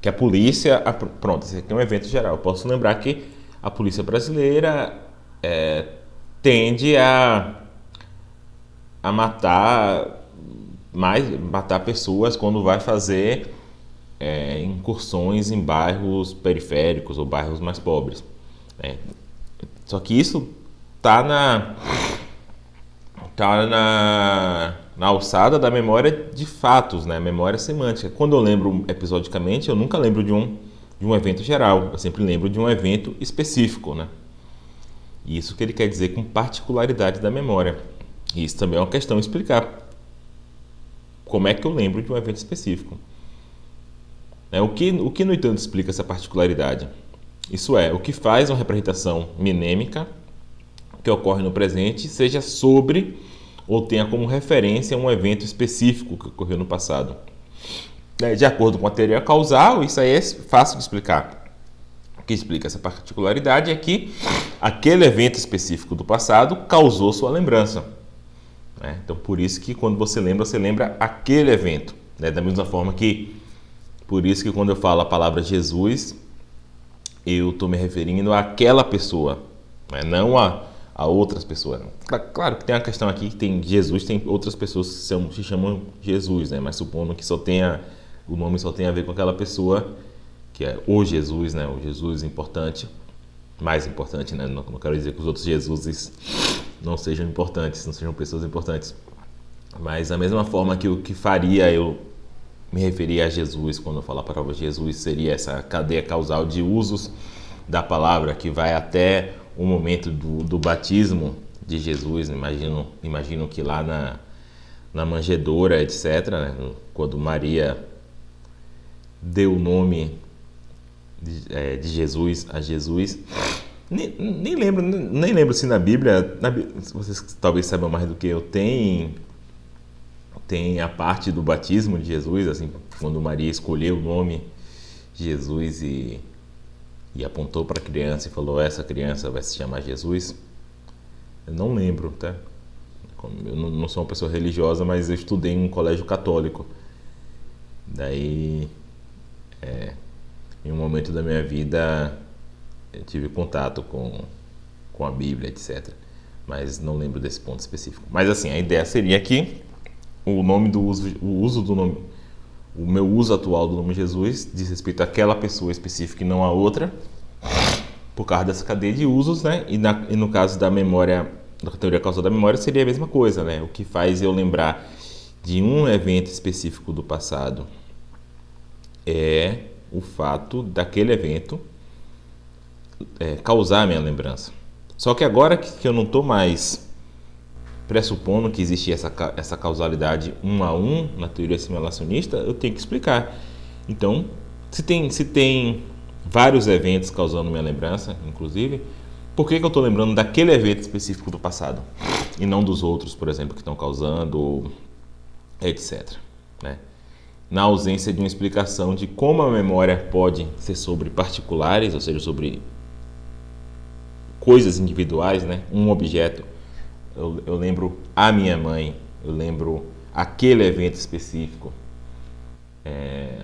Speaker 1: a polícia... Pronto, esse aqui é um evento geral. Eu posso lembrar que a polícia brasileira tende a matar pessoas quando vai fazer incursões em bairros periféricos ou bairros mais pobres. Só que isso está na alçada da memória de fatos, né? Memória semântica. Quando eu lembro episodicamente, eu nunca lembro de um evento geral, eu sempre lembro de um evento específico, né? Isso que ele quer dizer com particularidade da memória. E isso também é uma questão de explicar como é que eu lembro de um evento específico. O que, no entanto, explica essa particularidade? Isso é, o que faz uma representação mnêmica que ocorre no presente seja sobre ou tenha como referência um evento específico que ocorreu no passado. De acordo com a teoria causal, isso aí é fácil de explicar. O que explica essa particularidade é que aquele evento específico do passado causou sua lembrança. Então, por isso que quando você lembra aquele evento. Da mesma forma que, por isso que quando eu falo a palavra Jesus, eu estou me referindo àquela pessoa, não a outras pessoas. Claro que tem uma questão aqui que tem Jesus, tem outras pessoas que se chamam Jesus, né? Mas supondo que o nome só tenha a ver com aquela pessoa, que é o Jesus, né? O Jesus importante, mais importante, né? Não quero dizer que os outros Jesuses não sejam importantes, não sejam pessoas importantes. Mas da mesma forma que o que faria eu me referir a Jesus quando eu falar a palavra Jesus seria essa cadeia causal de usos da palavra que vai até o momento do batismo de Jesus. Imagino que lá na manjedoura, etc., né, quando Maria deu o nome de Jesus a Jesus, nem lembro se na Bíblia, vocês talvez saibam mais do que eu, tem a parte do batismo de Jesus, assim, quando Maria escolheu o nome de Jesus e apontou para a criança e falou: essa criança vai se chamar Jesus. Eu não lembro, tá? Eu não sou uma pessoa religiosa, mas eu estudei em um colégio católico. Daí, em um momento da minha vida, eu tive contato com a Bíblia, etc. Mas não lembro desse ponto específico. Mas assim, a ideia seria que o meu uso atual do nome Jesus diz respeito àquela pessoa específica e não a outra, por causa dessa cadeia de usos, né? E no caso da memória, da teoria causal da memória, seria a mesma coisa, né? O que faz eu lembrar de um evento específico do passado é o fato daquele evento causar a minha lembrança. Só que agora que eu não estou mais pressupondo que existe essa causalidade 1 a 1 na teoria simulacionista, eu tenho que explicar. Então, se tem vários eventos causando minha lembrança, inclusive, por que eu estou lembrando daquele evento específico do passado e não dos outros, por exemplo, que estão causando, etc. Né? Na ausência de uma explicação de como a memória pode ser sobre particulares, ou seja, sobre coisas individuais, né? Um objeto. Eu lembro a minha mãe, eu lembro aquele evento específico.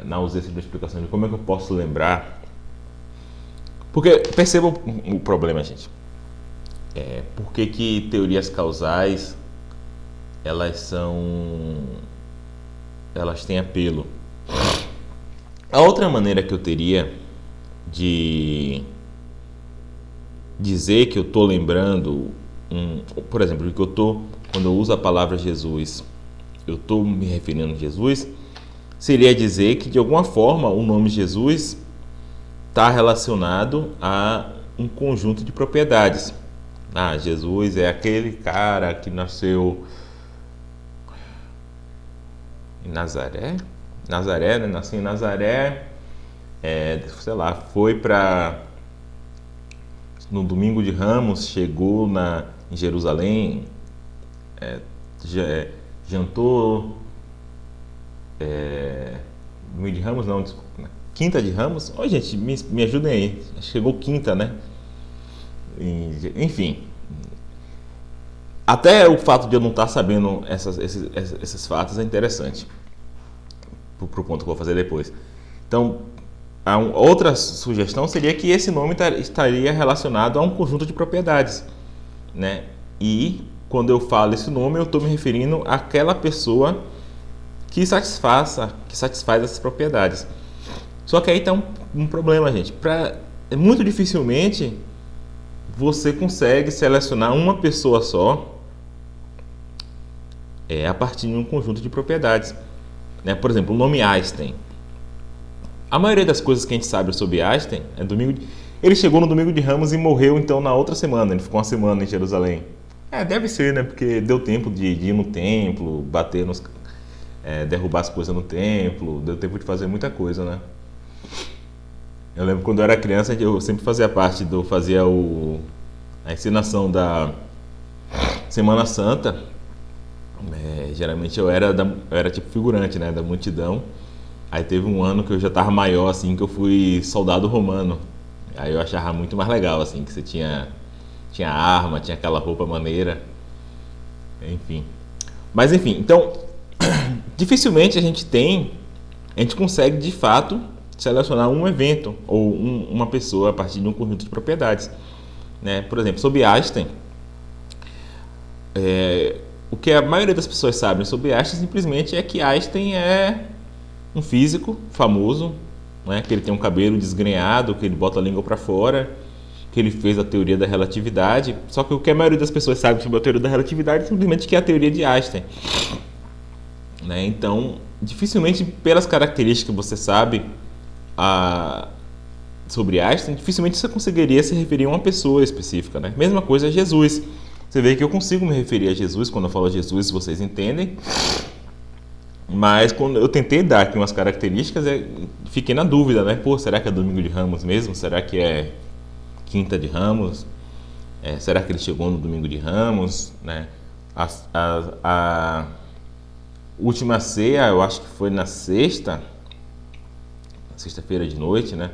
Speaker 1: Na ausência de uma explicação de como é que eu posso lembrar. Porque perceba o problema, gente. Por que teorias causais elas têm apelo? A outra maneira que eu teria de dizer que eu estou lembrando, por exemplo, quando eu uso a palavra Jesus, eu estou me referindo a Jesus, seria dizer que de alguma forma o nome Jesus está relacionado a um conjunto de propriedades. Jesus é aquele cara que nasceu em Nazaré, né? Nasceu em Nazaré, foi no domingo de Ramos, chegou em Jerusalém, jantou, domingo de Ramos não, desculpa, quinta de Ramos, gente, me ajudem aí, chegou quinta, né? Enfim, até o fato de eu não estar sabendo esses fatos é interessante para o ponto que eu vou fazer depois. Então, outra sugestão seria que esse nome estaria relacionado a um conjunto de propriedades, né? E quando eu falo esse nome, eu estou me referindo àquela pessoa que satisfaz essas propriedades. Só que aí está um problema, gente. Muito dificilmente você consegue selecionar uma pessoa só a partir de um conjunto de propriedades, né? Por exemplo, o nome Einstein. A maioria das coisas que a gente sabe sobre Einstein ele chegou no domingo de Ramos e morreu então na outra semana. Ele ficou uma semana em Jerusalém. Deve ser, né? Porque deu tempo de ir no templo, derrubar as coisas no templo, deu tempo de fazer muita coisa, né? Eu lembro quando eu era criança, eu sempre fazia parte a encenação da Semana Santa. Geralmente eu era tipo figurante, né, da multidão. Aí teve um ano que eu já estava maior, assim, que eu fui soldado romano. Aí eu achava muito mais legal, assim, que você tinha arma, tinha aquela roupa maneira. Enfim. Mas enfim, então, dificilmente a gente consegue de fato selecionar um evento ou uma pessoa a partir de um conjunto de propriedades, né? Por exemplo, sobre Einstein, o que a maioria das pessoas sabem sobre Einstein simplesmente é que Einstein é um físico famoso, né? Que ele tem um cabelo desgrenhado, que ele bota a língua para fora, que ele fez a teoria da relatividade. Só que o que a maioria das pessoas sabe sobre a teoria da relatividade é simplesmente que é a teoria de Einstein, né? Então, dificilmente pelas características que você sabe sobre Einstein, dificilmente você conseguiria se referir a uma pessoa específica, né? Mesma coisa é Jesus. Você vê que eu consigo me referir a Jesus, quando eu falo Jesus, vocês entendem. Mas quando eu tentei dar aqui umas características, fiquei na dúvida, né? Será que é domingo de Ramos mesmo? Será que é quinta de Ramos? Será que ele chegou no domingo de Ramos? Né? A última ceia, eu acho que foi na sexta-feira de noite, né?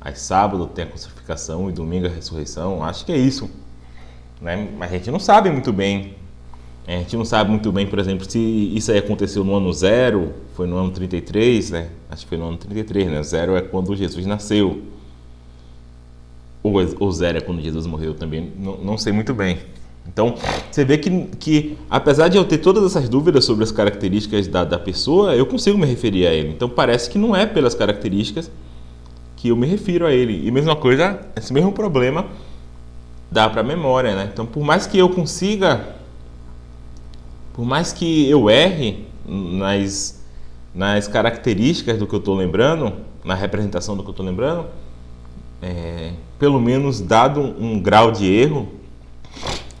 Speaker 1: Aí sábado tem a crucificação e domingo a ressurreição. Acho que é isso, né? Mas a gente não sabe muito bem. A gente não sabe muito bem, por exemplo, se isso aí aconteceu no ano 0, foi no ano 33, né? Acho que foi no ano 33, né? 0 é quando Jesus nasceu. Ou 0 é quando Jesus morreu também, não sei muito bem. Então, você vê que apesar de eu ter todas essas dúvidas sobre as características da pessoa, eu consigo me referir a ele. Então, parece que não é pelas características que eu me refiro a ele. E mesma coisa, esse mesmo problema dá para a memória, né? Então, por mais que eu erre nas características do que eu estou lembrando, na representação do que eu estou lembrando, pelo menos dado um grau de erro,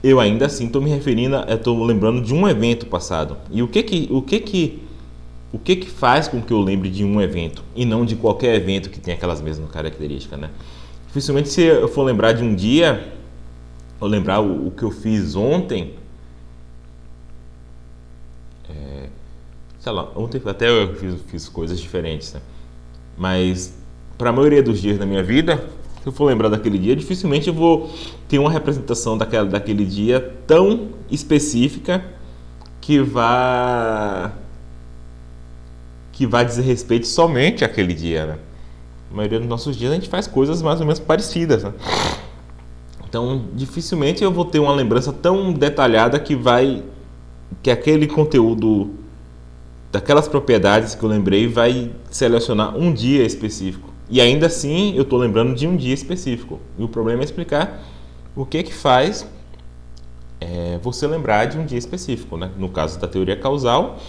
Speaker 1: eu ainda assim estou me referindo, estou lembrando de um evento passado. E o que faz com que eu lembre de um evento e não de qualquer evento que tenha aquelas mesmas características, né? Dificilmente, se eu for lembrar de um dia, ou lembrar o que eu fiz ontem, sei lá, ontem até eu fiz coisas diferentes, né? Mas para a maioria dos dias da minha vida, se eu for lembrar daquele dia, dificilmente eu vou ter uma representação daquele dia tão específica que vá dizer respeito somente àquele dia, né? A maioria dos nossos dias a gente faz coisas mais ou menos parecidas, né? Então, dificilmente eu vou ter uma lembrança tão detalhada que aquele conteúdo daquelas propriedades que eu lembrei vai selecionar um dia específico. E ainda assim, eu estou lembrando de um dia específico. E o problema é explicar o que faz você lembrar de um dia específico, né? No caso da teoria causal,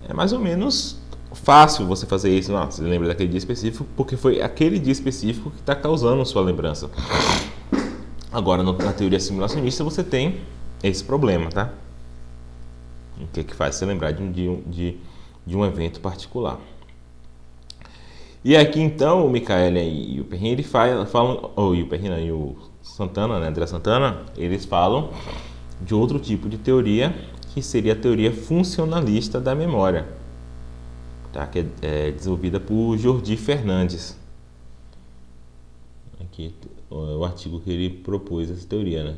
Speaker 1: é mais ou menos fácil você fazer isso. Não, você lembra daquele dia específico porque foi aquele dia específico que está causando sua lembrança. Agora, na teoria simulacionista, você tem esse problema, tá? O que faz você lembrar de um evento particular. E aqui, então, o Michael e o Perrin, eles falam, e o Perrin e o Santana, né, André Santana, eles falam de outro tipo de teoria, que seria a teoria funcionalista da memória, tá? Que é desenvolvida por Jordi Fernandes. Aqui o artigo que ele propôs essa teoria, né?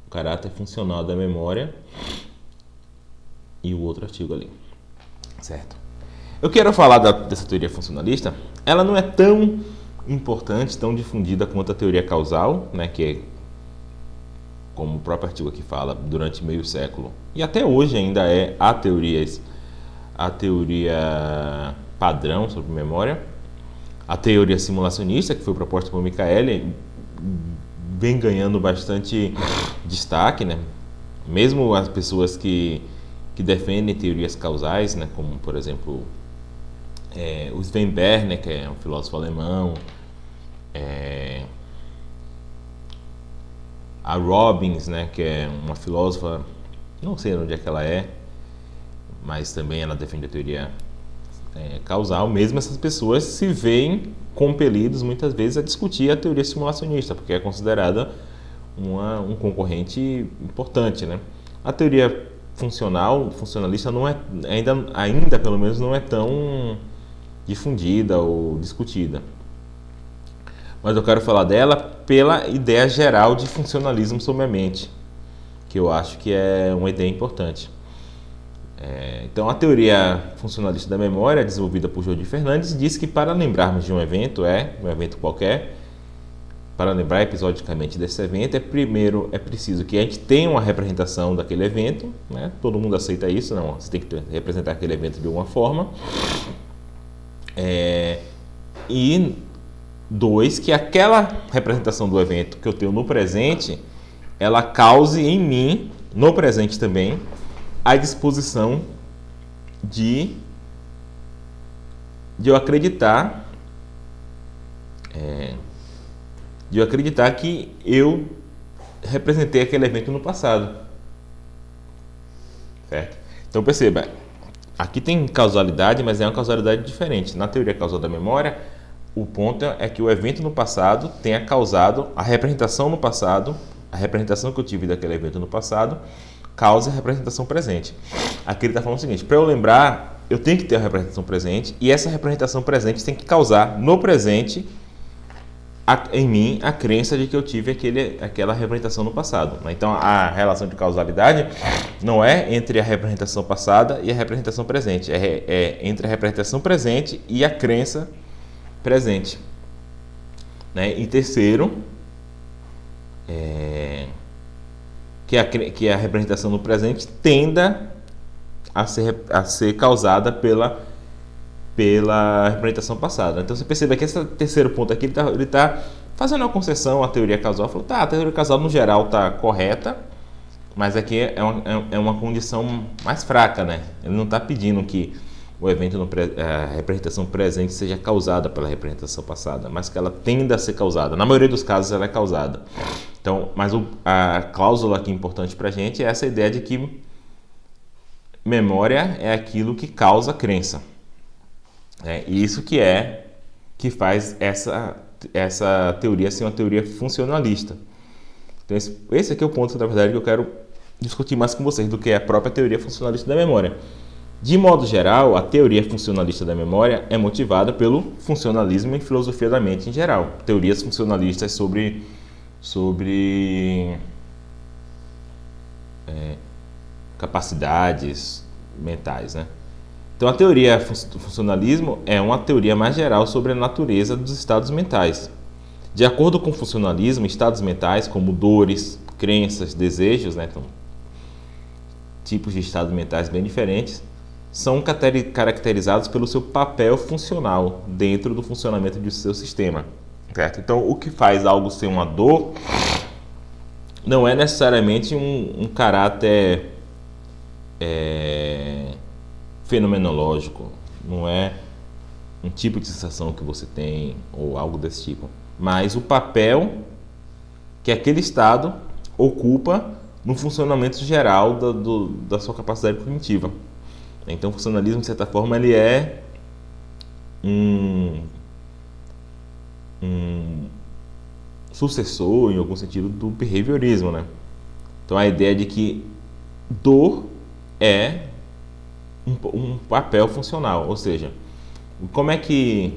Speaker 1: O caráter funcional da memória e o outro artigo ali, certo? Eu quero falar dessa teoria funcionalista. Ela não é tão importante, tão difundida quanto a teoria causal, né? Que é, como o próprio artigo aqui fala, durante meio século e até hoje ainda é a teoria padrão sobre memória. A teoria simulacionista, que foi proposta por Michael, vem ganhando bastante destaque, né? Mesmo as pessoas que defendem teorias causais, né? Como, por exemplo, o Sven Berner, que é um filósofo alemão, a Robbins, né? Que é uma filósofa, não sei onde é que ela é, mas também ela defende a teoria causal. Mesmo essas pessoas se veem compelidos muitas vezes a discutir a teoria simulacionista, porque é considerada um concorrente importante, né? A teoria funcionalista não é ainda pelo menos não é tão difundida ou discutida, mas eu quero falar dela pela ideia geral de funcionalismo sobre a mente, que eu acho que é uma ideia importante. Então, a teoria funcionalista da memória, desenvolvida por Jordi Fernandes, diz que para lembrarmos de um evento qualquer, para lembrar episodicamente desse evento, primeiro é preciso que a gente tenha uma representação daquele evento, né? Todo mundo aceita isso, não? Você tem que representar aquele evento de alguma forma. E dois, que aquela representação do evento que eu tenho no presente, ela cause em mim, no presente também, a disposição de eu acreditar que eu representei aquele evento no passado, certo? Então perceba, aqui tem causalidade, mas é uma causalidade diferente. Na teoria causal da memória, o ponto é que o evento no passado tenha causado a representação no passado, a representação que eu tive daquele evento no passado causa a representação presente. Aqui ele está falando o seguinte: para eu lembrar, eu tenho que ter a representação presente, e essa representação presente tem que causar no presente em mim a crença de que eu tive aquela representação no passado. Então, a relação de causalidade não é entre a representação passada e a representação presente, é entre a representação presente e a crença presente, né? E terceiro, que a representação no presente tenda a ser causada pela representação passada. Então você percebe que esse terceiro ponto aqui ele está fazendo uma concessão à teoria causal. Falou, a teoria causal no geral está correta, mas aqui é uma condição mais fraca, né? Ele não está pedindo que o evento, a representação presente seja causada pela representação passada, mas que ela tenda a ser causada. Na maioria dos casos ela é causada. Então, mas a cláusula aqui importante para a gente é essa ideia de que memória é aquilo que causa crença. E isso que faz essa teoria ser uma teoria funcionalista. Então, esse aqui é o ponto, na verdade, que eu quero discutir mais com vocês do que a própria teoria funcionalista da memória. De modo geral, a teoria funcionalista da memória é motivada pelo funcionalismo e filosofia da mente em geral. Teorias funcionalistas sobre capacidades mentais, né? Então, a teoria do funcionalismo é uma teoria mais geral sobre a natureza dos estados mentais. De acordo com o funcionalismo, estados mentais como dores, crenças, desejos, né? Então, tipos de estados mentais bem diferentes, são caracterizados pelo seu papel funcional dentro do funcionamento do seu sistema, certo? Então, o que faz algo ser uma dor não é necessariamente um caráter fenomenológico, não é um tipo de sensação que você tem ou algo desse tipo, mas o papel que aquele estado ocupa no funcionamento geral da sua capacidade cognitiva. Então, o funcionalismo, de certa forma, ele é um sucessor, em algum sentido, do behaviorismo, né? Então, a ideia de que dor é um papel funcional, ou seja, como é que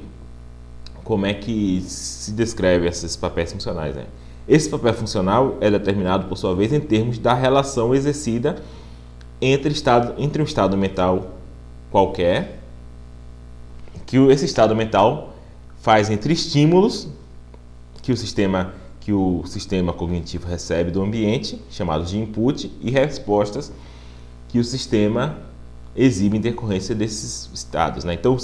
Speaker 1: se descreve esses papéis funcionais, né? Esse papel funcional é determinado, por sua vez, em termos da relação exercida entre um estado mental qualquer, que esse estado mental faz entre estímulos que o sistema cognitivo recebe do ambiente, chamados de input, e respostas que o sistema exibe em decorrência desses estados, né? Então,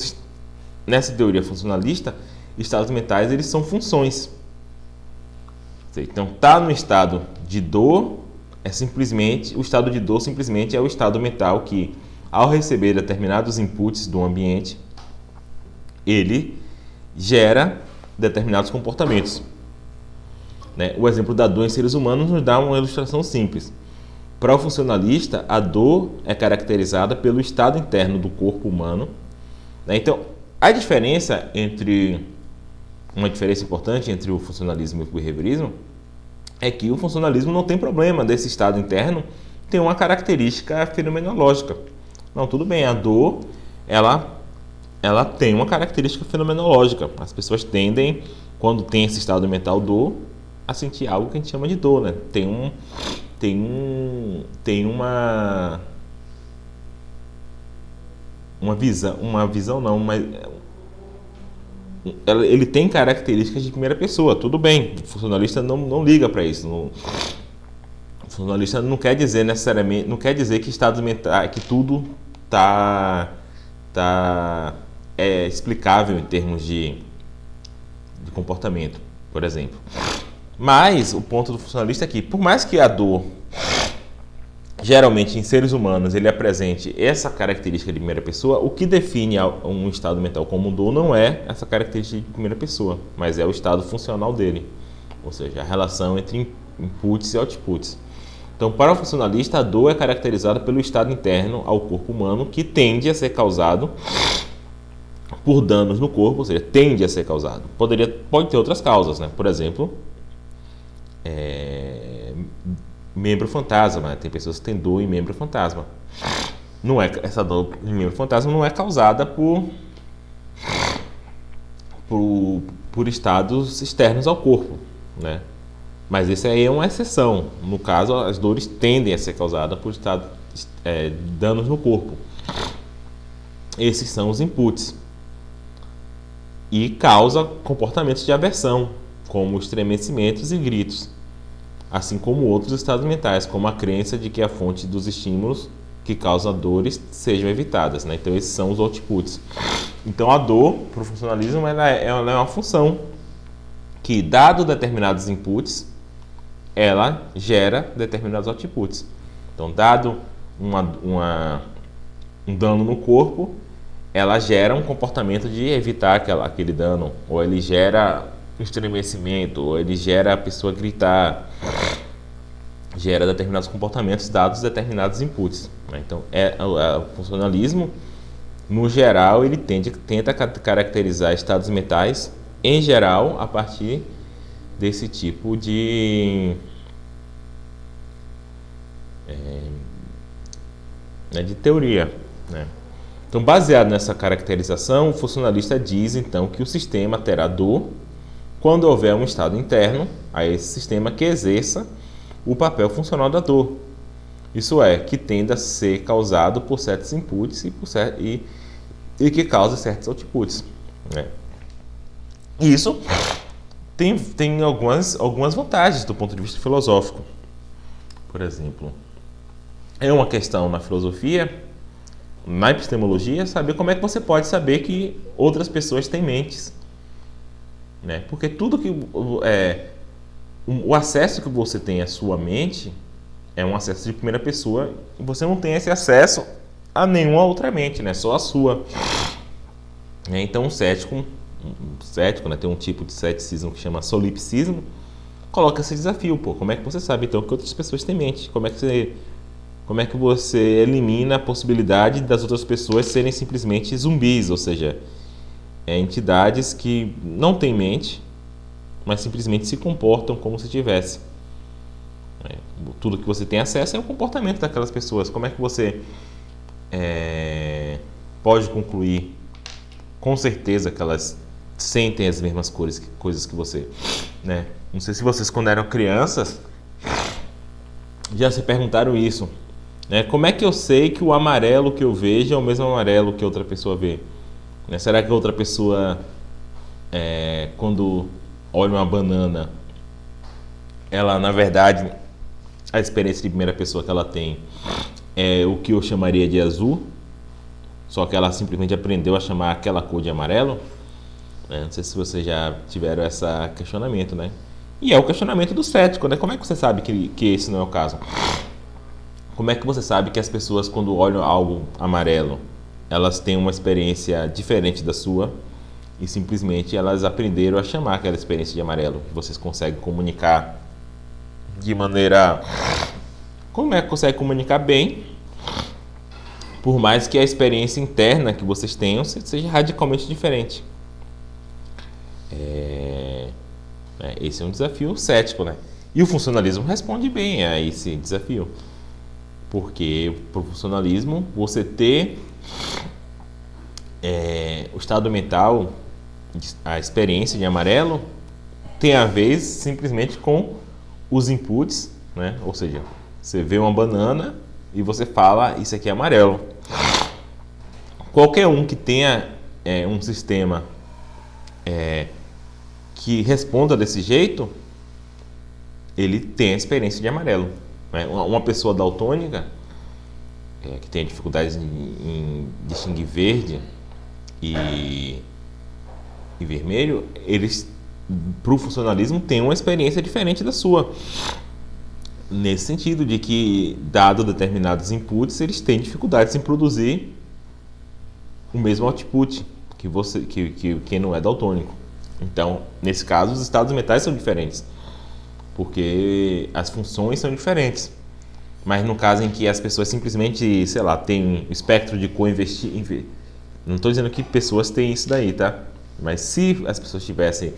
Speaker 1: nessa teoria funcionalista, estados mentais eles são funções. Então, tá no estado de dor o estado de dor simplesmente é o estado mental que, ao receber determinados inputs do ambiente, ele gera determinados comportamentos, né? O exemplo da dor em seres humanos nos dá uma ilustração simples. Para o funcionalista, a dor é caracterizada pelo estado interno do corpo humano, né? Então, uma diferença importante entre o funcionalismo e o behaviorismo é que o funcionalismo não tem problema desse estado interno ter uma característica fenomenológica. Não, tudo bem, a dor, ela tem uma característica fenomenológica. As pessoas tendem, quando tem esse estado mental dor, a sentir algo que a gente chama de dor, né? Tem uma visão não, mas ele tem características de primeira pessoa, tudo bem. O funcionalista não liga para isso. O funcionalista não quer dizer necessariamente, não quer dizer que estados mentais, que tudo é explicável em termos de comportamento, por exemplo. Mas o ponto do funcionalista é que, por mais que a dor, geralmente em seres humanos, ele apresente essa característica de primeira pessoa, o que define um estado mental como dor não é essa característica de primeira pessoa, mas é o estado funcional dele, ou seja, a relação entre inputs e outputs. Então, para o funcionalista, a dor é caracterizada pelo estado interno ao corpo humano que tende a ser causado por danos no corpo, ou seja, tende a ser causado. Pode ter outras causas, né? Por exemplo, membro fantasma, né? Tem pessoas que têm dor em membro fantasma. Essa dor em membro fantasma não é causada por estados externos ao corpo, né? Mas esse aí é uma exceção. No caso, as dores tendem a ser causadas por danos no corpo. Esses são os inputs. E causa comportamentos de aversão, como estremecimentos e gritos, assim como outros estados mentais, como a crença de que a fonte dos estímulos que causam dores sejam evitadas, né? Então, esses são os outputs. Então, a dor, para o funcionalismo, ela é uma função que, dado determinados inputs, ela gera determinados outputs. Então, dado um dano no corpo, ela gera um comportamento de evitar aquele dano, ou ele gera estremecimento, ou ele gera a pessoa gritar, gera determinados comportamentos dados determinados inputs, né? Então, o funcionalismo, no geral, ele tenta caracterizar estados mentais, em geral, a partir desse tipo de teoria, né? Então, baseado nessa caracterização, o funcionalista diz, então, que o sistema terá dor quando houver um estado interno a esse sistema que exerça o papel funcional da dor. Isso é, que tenda a ser causado por certos inputs e que cause certos outputs, né? Isso tem algumas vantagens do ponto de vista filosófico. Por exemplo, é uma questão na filosofia, na epistemologia, saber como é que você pode saber que outras pessoas têm mentes, né? Porque tudo que o acesso que você tem à sua mente é um acesso de primeira pessoa e você não tem esse acesso a nenhuma outra mente, né? Só a sua. Então, um cético, né, tem um tipo de ceticismo que chama solipsismo, coloca esse desafio, como é que você sabe então que outras pessoas têm mente? Como é que você elimina a possibilidade das outras pessoas serem simplesmente zumbis, ou seja, entidades que não têm mente, mas simplesmente se comportam como se tivesse. Tudo que você tem acesso é o comportamento daquelas pessoas. Como é que você pode concluir com certeza que elas sentem as mesmas coisas que você, né? Não sei se vocês, quando eram crianças, já se perguntaram isso, né? Como é que eu sei que o amarelo que eu vejo é o mesmo amarelo que outra pessoa vê, né? Será que a outra pessoa, quando olha uma banana, ela, na verdade, a experiência de primeira pessoa que ela tem é o que eu chamaria de azul, só que ela simplesmente aprendeu a chamar aquela cor de amarelo? Não sei se vocês já tiveram esse questionamento, né? E é o questionamento do cético, né? Como é que você sabe que esse não é o caso? Como é que você sabe que as pessoas, quando olham algo amarelo, elas têm uma experiência diferente da sua e simplesmente elas aprenderam a chamar aquela experiência de amarelo, que vocês conseguem comunicar de maneira... Como é que consegue comunicar bem, por mais que a experiência interna que vocês tenham seja radicalmente diferente? Esse é um desafio cético, né? E o funcionalismo responde bem a esse desafio. Porque para o funcionalismo, você ter o estado mental, a experiência de amarelo, tem a ver simplesmente com os inputs, né? Ou seja, você vê uma banana e você fala, isso aqui é amarelo. Qualquer um que tenha um sistema que responda desse jeito, ele tem a experiência de amarelo, né? Uma pessoa daltônica, que tem dificuldades em distinguir verde e vermelho, eles, para o funcionalismo, têm uma experiência diferente da sua. Nesse sentido de que, dado determinados inputs, eles têm dificuldades em produzir o mesmo output que quem não é daltônico. Então, nesse caso, os estados mentais são diferentes, porque as funções são diferentes. Mas no caso em que as pessoas simplesmente, sei lá, têm o espectro de cor invertido, não estou dizendo que pessoas têm isso daí, tá? Mas se as pessoas tivessem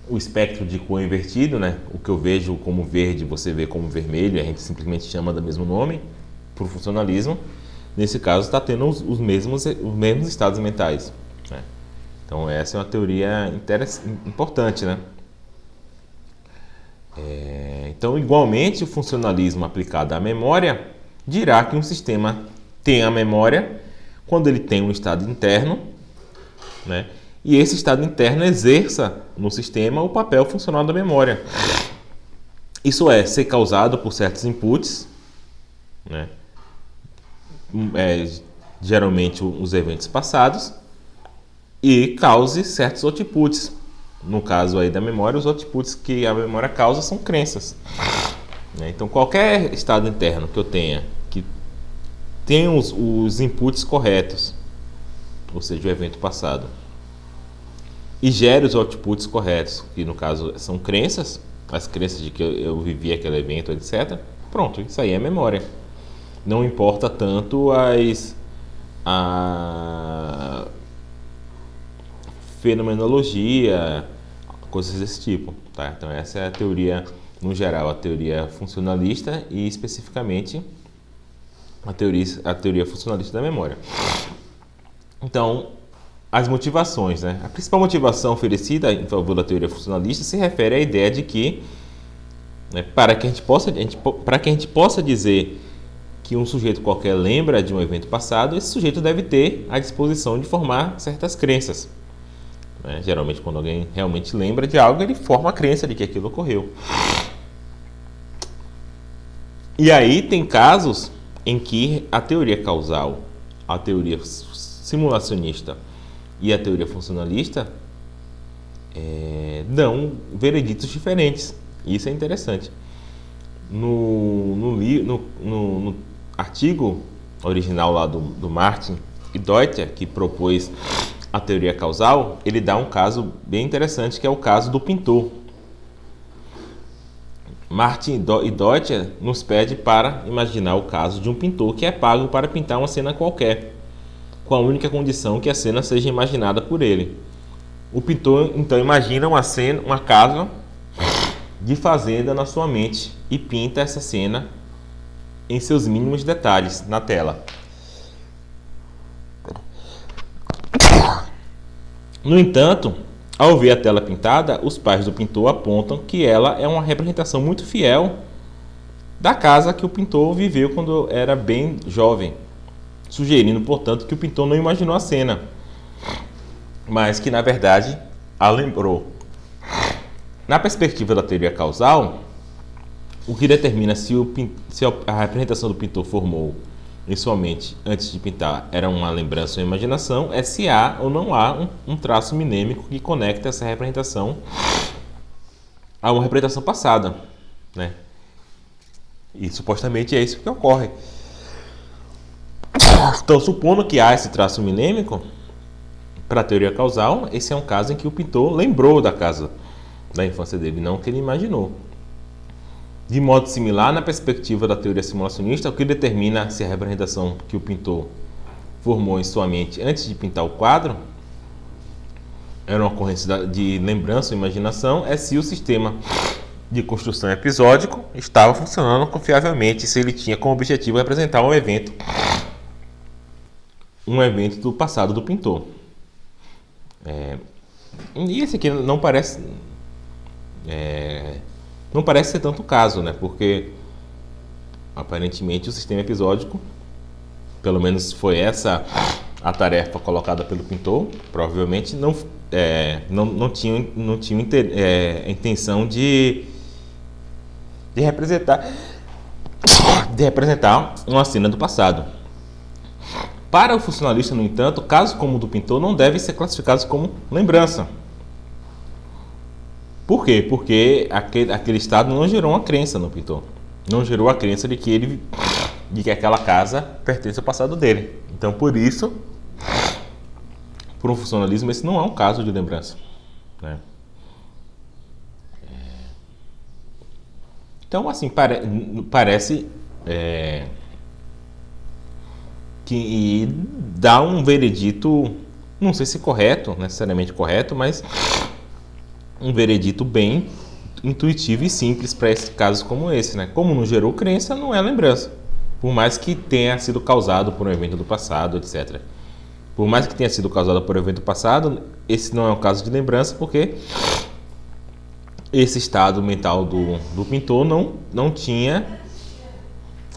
Speaker 1: o espectro de cor invertido, né? O que eu vejo como verde, você vê como vermelho, e a gente simplesmente chama do mesmo nome, por funcionalismo, nesse caso está tendo os mesmos estados mentais, né? Então essa é uma teoria importante, né? Então, igualmente, o funcionalismo aplicado à memória dirá que um sistema tem a memória quando ele tem um estado interno, né? E esse estado interno exerça no sistema o papel funcional da memória. Isso é, ser causado por certos inputs, né? Geralmente os eventos passados, e cause certos outputs. No caso aí da memória, os outputs que a memória causa são crenças. Então, qualquer estado interno que eu tenha, que tenha os inputs corretos, ou seja, o evento passado, e gere os outputs corretos, que no caso são crenças, as crenças de que eu vivi aquele evento, etc. Pronto, isso aí é memória. Não importa tanto a fenomenologia, coisas desse tipo, tá? Então essa é a teoria, no geral, a teoria funcionalista e especificamente a teoria funcionalista da memória. Então, as motivações, né? A principal motivação oferecida em favor da teoria funcionalista se refere à ideia de que, né, para que a gente possa dizer que um sujeito qualquer lembra de um evento passado, esse sujeito deve ter a disposição de formar certas crenças. Né? Geralmente, quando alguém realmente lembra de algo, ele forma a crença de que aquilo ocorreu. E aí tem casos em que a teoria causal, a teoria simulacionista e a teoria funcionalista dão vereditos diferentes. Isso é interessante. No artigo original lá do Martin e Deutscher, que propôs a teoria causal, ele dá um caso bem interessante, que é o caso do pintor. Martin e Deutscher nos pede para imaginar o caso de um pintor que é pago para pintar uma cena qualquer, com a única condição que a cena seja imaginada por ele. O pintor então imagina uma casa de fazenda na sua mente e pinta essa cena em seus mínimos detalhes na tela. No entanto, ao ver a tela pintada, os pais do pintor apontam que ela é uma representação muito fiel da casa que o pintor viveu quando era bem jovem, sugerindo, portanto, que o pintor não imaginou a cena, mas que, na verdade, a lembrou. Na perspectiva da teoria causal, o que determina se a representação do pintor formou em sua mente antes de pintar era uma lembrança ou imaginação é se há ou não há um traço minêmico que conecta essa representação a uma representação passada, né? E supostamente é isso que ocorre. Então, supondo que há esse traço minêmico, para a teoria causal, esse é um caso em que o pintor lembrou da casa da infância dele, não que ele imaginou. De modo similar, na perspectiva da teoria simulacionista, o que determina se a representação que o pintor formou em sua mente antes de pintar o quadro era uma ocorrência de lembrança ou imaginação é se o sistema de construção episódico estava funcionando confiavelmente, se ele tinha como objetivo representar um evento do passado do pintor. E esse aqui não parece ser tanto o caso, né? Porque aparentemente o sistema episódico, pelo menos foi essa a tarefa colocada pelo pintor, provavelmente não tinha a intenção de representar uma cena do passado. Para o funcionalista, no entanto, casos como o do pintor não devem ser classificados como lembrança. Por quê? Porque aquele estado não gerou uma crença no pintor. Não gerou a crença de que aquela casa pertence ao passado dele. Então, por isso, para o funcionalismo, esse não é um caso de lembrança, né? Então, assim, parece que dá um veredito, não sei se correto, necessariamente correto, mas um veredito bem intuitivo e simples para esses casos como esse, né? Como não gerou crença, não é lembrança. Por mais que tenha sido causado por um evento do passado, etc. Por mais que tenha sido causado por um evento passado, esse não é um caso de lembrança, porque esse estado mental do pintor não tinha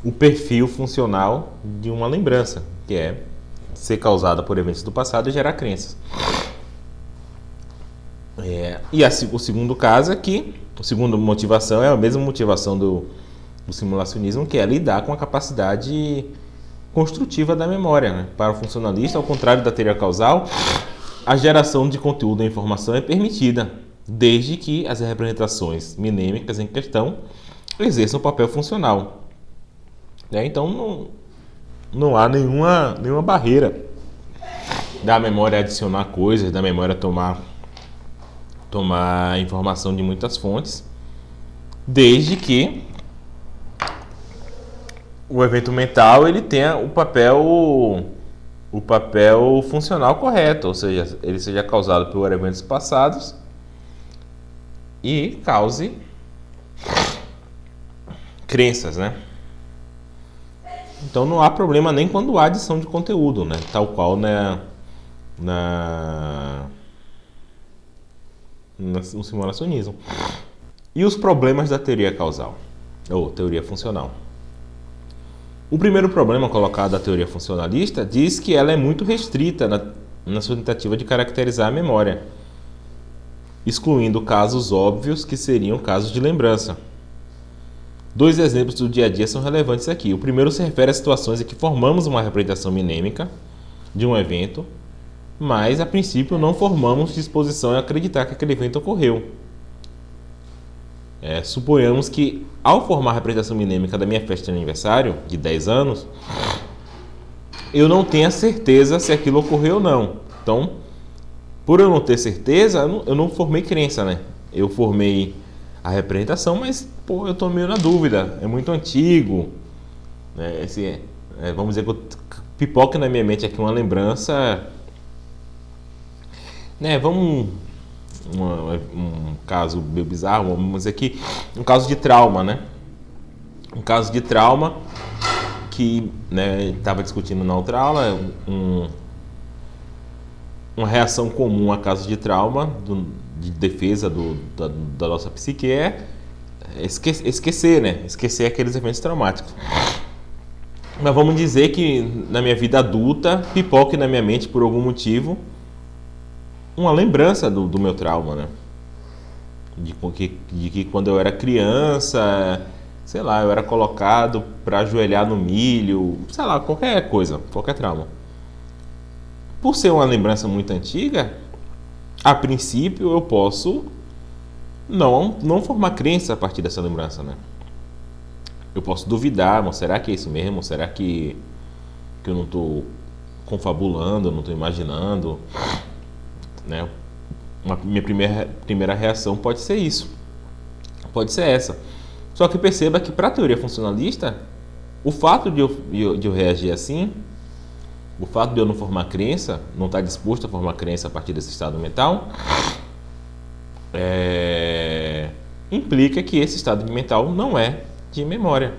Speaker 1: o perfil funcional de uma lembrança, que é ser causada por eventos do passado e gerar crenças. O segundo caso é que a segunda motivação é a mesma motivação do simulacionismo, que é lidar com a capacidade construtiva da memória, né? Para o funcionalista, ao contrário da teoria causal, a geração de conteúdo e informação é permitida, desde que as representações minêmicas em questão exerçam um papel funcional. Então não há nenhuma barreira da memória adicionar coisas, da memória tomar tomar informação de muitas fontes, desde que o evento mental ele tenha o papel funcional correto, ou seja, ele seja causado por eventos passados e cause crenças, né? Então não há problema nem quando há adição de conteúdo, né? Tal qual no simulacionismo. E os problemas da teoria causal, ou teoria funcional? O primeiro problema colocado da teoria funcionalista diz que ela é muito restrita na sua tentativa de caracterizar a memória, excluindo casos óbvios que seriam casos de lembrança. Dois exemplos do dia a dia são relevantes aqui. O primeiro se refere a situações em que formamos uma representação mnemônica de um evento, mas a princípio não formamos disposição em acreditar que aquele evento ocorreu. Suponhamos que, ao formar a representação mnemônica da minha festa de aniversário, de 10 anos, eu não tenha certeza se aquilo ocorreu ou não. Então, por eu não ter certeza, eu não formei crença, né? Eu formei a representação, mas eu estou meio na dúvida. É muito antigo, né? Vamos dizer que pipoca na minha mente aqui uma lembrança, né? Um caso meio bizarro, vamos dizer aqui, um caso de trauma, né? Um caso de trauma que, né, estava discutindo na outra aula, uma reação comum a casos de trauma, de defesa da nossa psique é esquecer, né? Esquecer aqueles eventos traumáticos. Mas vamos dizer que na minha vida adulta pipoque na minha mente por algum motivo uma lembrança do meu trauma, né? De que quando eu era criança, sei lá, eu era colocado para ajoelhar no milho, sei lá, qualquer coisa, qualquer trauma. Por ser uma lembrança muito antiga, a princípio eu posso não formar crença a partir dessa lembrança, né? Eu posso duvidar, mas será que é isso mesmo? Será que eu não estou confabulando, não estou imaginando? Né? Minha primeira reação pode ser isso, pode ser essa. Só que perceba que para a teoria funcionalista, o fato de eu reagir assim, o fato de eu não formar crença, não estar disposto a formar crença a partir desse estado mental, implica que esse estado mental não é de memória.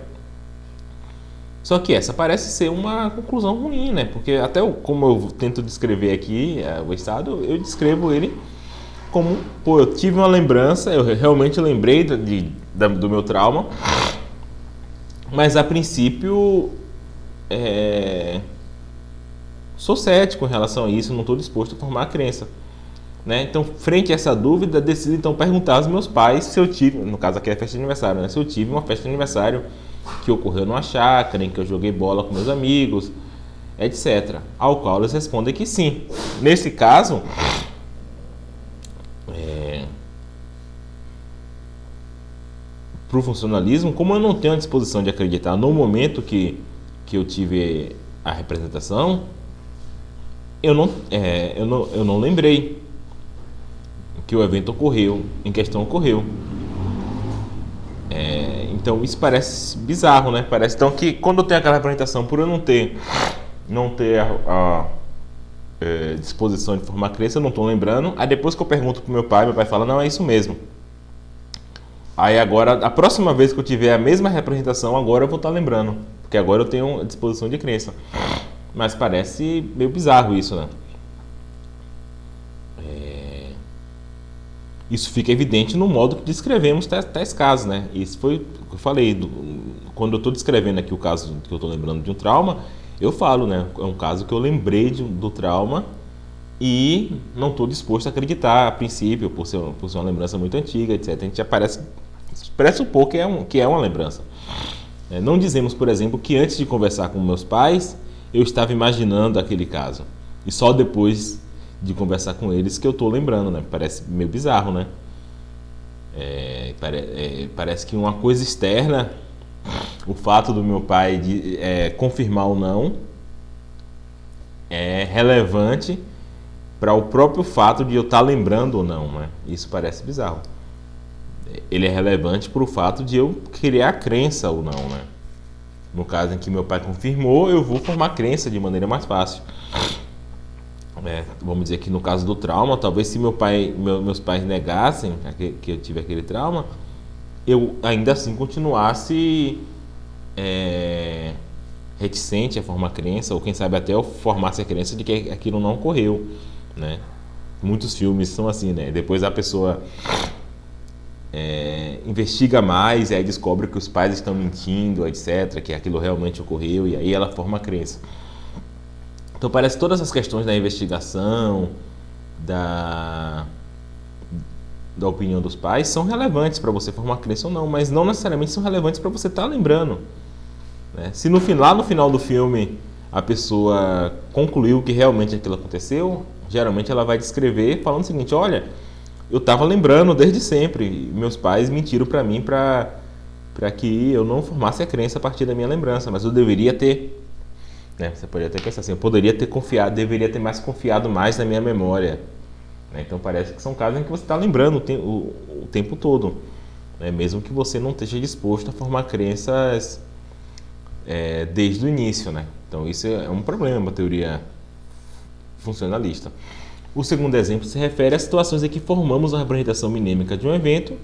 Speaker 1: Só que essa parece ser uma conclusão ruim, né? Porque até como eu tento descrever aqui o estado, eu descrevo ele como, eu tive uma lembrança, eu realmente lembrei do meu trauma, mas a princípio sou cético em relação a isso, não estou disposto a formar a crença. Né? Então, frente a essa dúvida, decido então perguntar aos meus pais se eu tive, no caso aqui é festa de aniversário, né? Se eu tive uma festa de aniversário que ocorreu numa chácara, em que eu joguei bola com meus amigos, etc. Ao qual eles respondem que sim. Nesse caso, para o funcionalismo, como eu não tenho a disposição de acreditar no momento que eu tive a representação, eu não lembrei que o evento em questão ocorreu. Então isso parece bizarro, né? Parece então que quando eu tenho aquela representação, por eu não ter a disposição de formar crença, eu não estou lembrando. Aí depois que eu pergunto pro meu pai fala, não, é isso mesmo. Aí agora, a próxima vez que eu tiver a mesma representação, agora eu vou estar lembrando, porque agora eu tenho a disposição de crença. Mas parece meio bizarro isso, né? Isso fica evidente no modo que descrevemos tais casos, né? Isso foi o que eu falei. Quando eu estou descrevendo aqui o caso que eu estou lembrando de um trauma, eu falo, né? É um caso que eu lembrei do trauma e não estou disposto a acreditar a princípio, por ser uma lembrança muito antiga, etc. A gente já pressupor que é uma lembrança. Não dizemos, por exemplo, que antes de conversar com meus pais, eu estava imaginando aquele caso. E só depois de conversar com eles que eu estou lembrando, né? Parece meio bizarro, né? Parece que uma coisa externa, o fato do meu pai confirmar ou não, é relevante para o próprio fato de eu estar lembrando ou não, né? Isso parece bizarro. Ele é relevante para o fato de eu criar crença ou não, né? No caso em que meu pai confirmou, eu vou formar crença de maneira mais fácil. Vamos dizer que no caso do trauma, talvez se meus pais negassem que eu tive aquele trauma, eu ainda assim continuasse reticente a formar crença, ou quem sabe até eu formasse a crença de que aquilo não ocorreu, né? Muitos filmes são assim, né? Depois a pessoa investiga mais e aí descobre que os pais estão mentindo, etc., que aquilo realmente ocorreu, e aí ela forma a crença. Então parece que todas as questões da investigação, da opinião dos pais, são relevantes para você formar crença ou não, mas não necessariamente são relevantes para você estar lembrando, né? Se no final do filme a pessoa concluiu que realmente aquilo aconteceu, geralmente ela vai descrever falando o seguinte: olha, eu estava lembrando desde sempre, meus pais mentiram para mim para que eu não formasse a crença a partir da minha lembrança, mas eu deveria ter, né? Você poderia até pensar assim, eu poderia ter confiado, deveria ter confiado mais na minha memória, né? Então parece que são casos em que você está lembrando o tempo todo, né? Mesmo que você não esteja disposto a formar crenças desde o início, né? Então isso é um problema para a teoria funcionalista. O segundo exemplo se refere a situações em que formamos a representação mnemônica de um evento,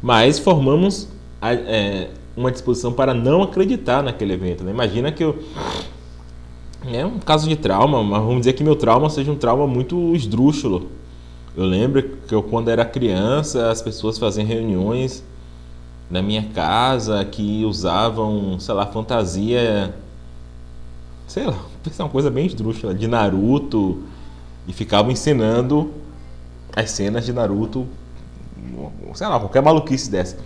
Speaker 1: mas formamos uma disposição para não acreditar naquele evento, né? Imagina que é um caso de trauma, mas vamos dizer que meu trauma seja um trauma muito esdrúxulo. Eu lembro que quando era criança, as pessoas faziam reuniões na minha casa que usavam, sei lá, fantasia, sei lá, uma coisa bem esdrúxula, de Naruto, e ficavam encenando as cenas de Naruto, sei lá, qualquer maluquice dessa.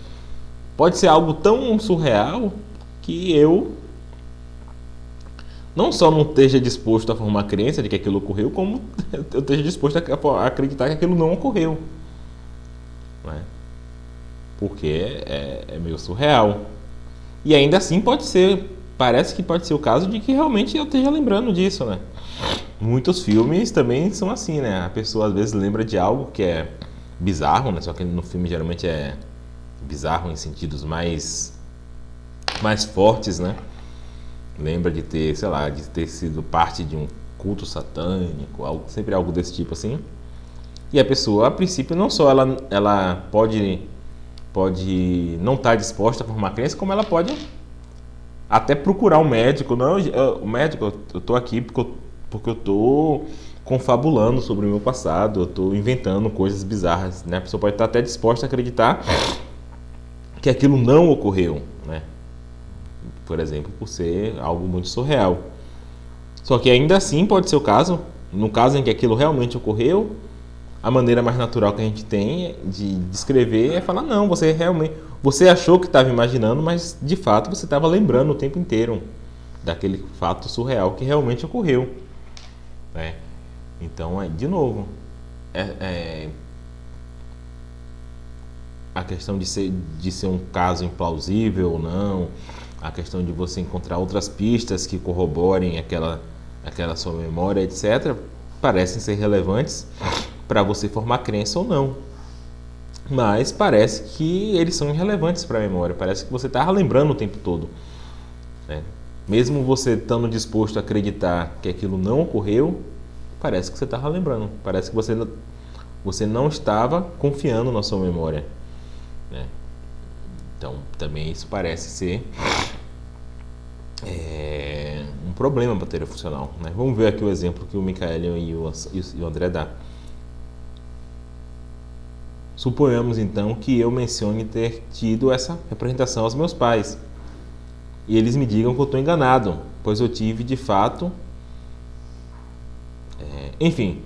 Speaker 1: Pode ser algo tão surreal que eu não só não esteja disposto a formar crença de que aquilo ocorreu, como eu esteja disposto a acreditar que aquilo não ocorreu, né? Porque é meio surreal. E ainda assim parece que pode ser o caso de que realmente eu esteja lembrando disso, né? Muitos filmes também são assim, né? A pessoa às vezes lembra de algo que é bizarro, né? Só que no filme geralmente é bizarro em sentidos mais fortes, né? Lembra de ter, sei lá, de ter sido parte de um culto satânico, sempre algo desse tipo assim. E a pessoa, a princípio, não só ela pode não estar disposta a formar crença, como ela pode até procurar um médico. Não, o médico, eu estou aqui porque eu estou confabulando sobre o meu passado, eu estou inventando coisas bizarras, né? A pessoa pode estar até disposta a acreditar que aquilo não ocorreu, né? Por exemplo, por ser algo muito surreal. Só que ainda assim pode ser o caso, no caso em que aquilo realmente ocorreu, a maneira mais natural que a gente tem de descrever é falar: não, você achou que estava imaginando, mas de fato você estava lembrando o tempo inteiro daquele fato surreal que realmente ocorreu, né? Então, de novo, a questão de ser um caso implausível ou não, a questão de você encontrar outras pistas que corroborem aquela sua memória, etc., parecem ser relevantes para você formar crença ou não. Mas parece que eles são irrelevantes para a memória, parece que você está lembrando o tempo todo, né? Mesmo você estando disposto a acreditar que aquilo não ocorreu, parece que você está lembrando, parece que você não estava confiando na sua memória, né? Então, também isso parece ser um problema para a teoria funcional, né? Vamos ver aqui o exemplo que o Michael e o André dá. Suponhamos então que eu mencione ter tido essa representação aos meus pais e eles me digam que eu estou enganado, pois eu tive de fato, enfim,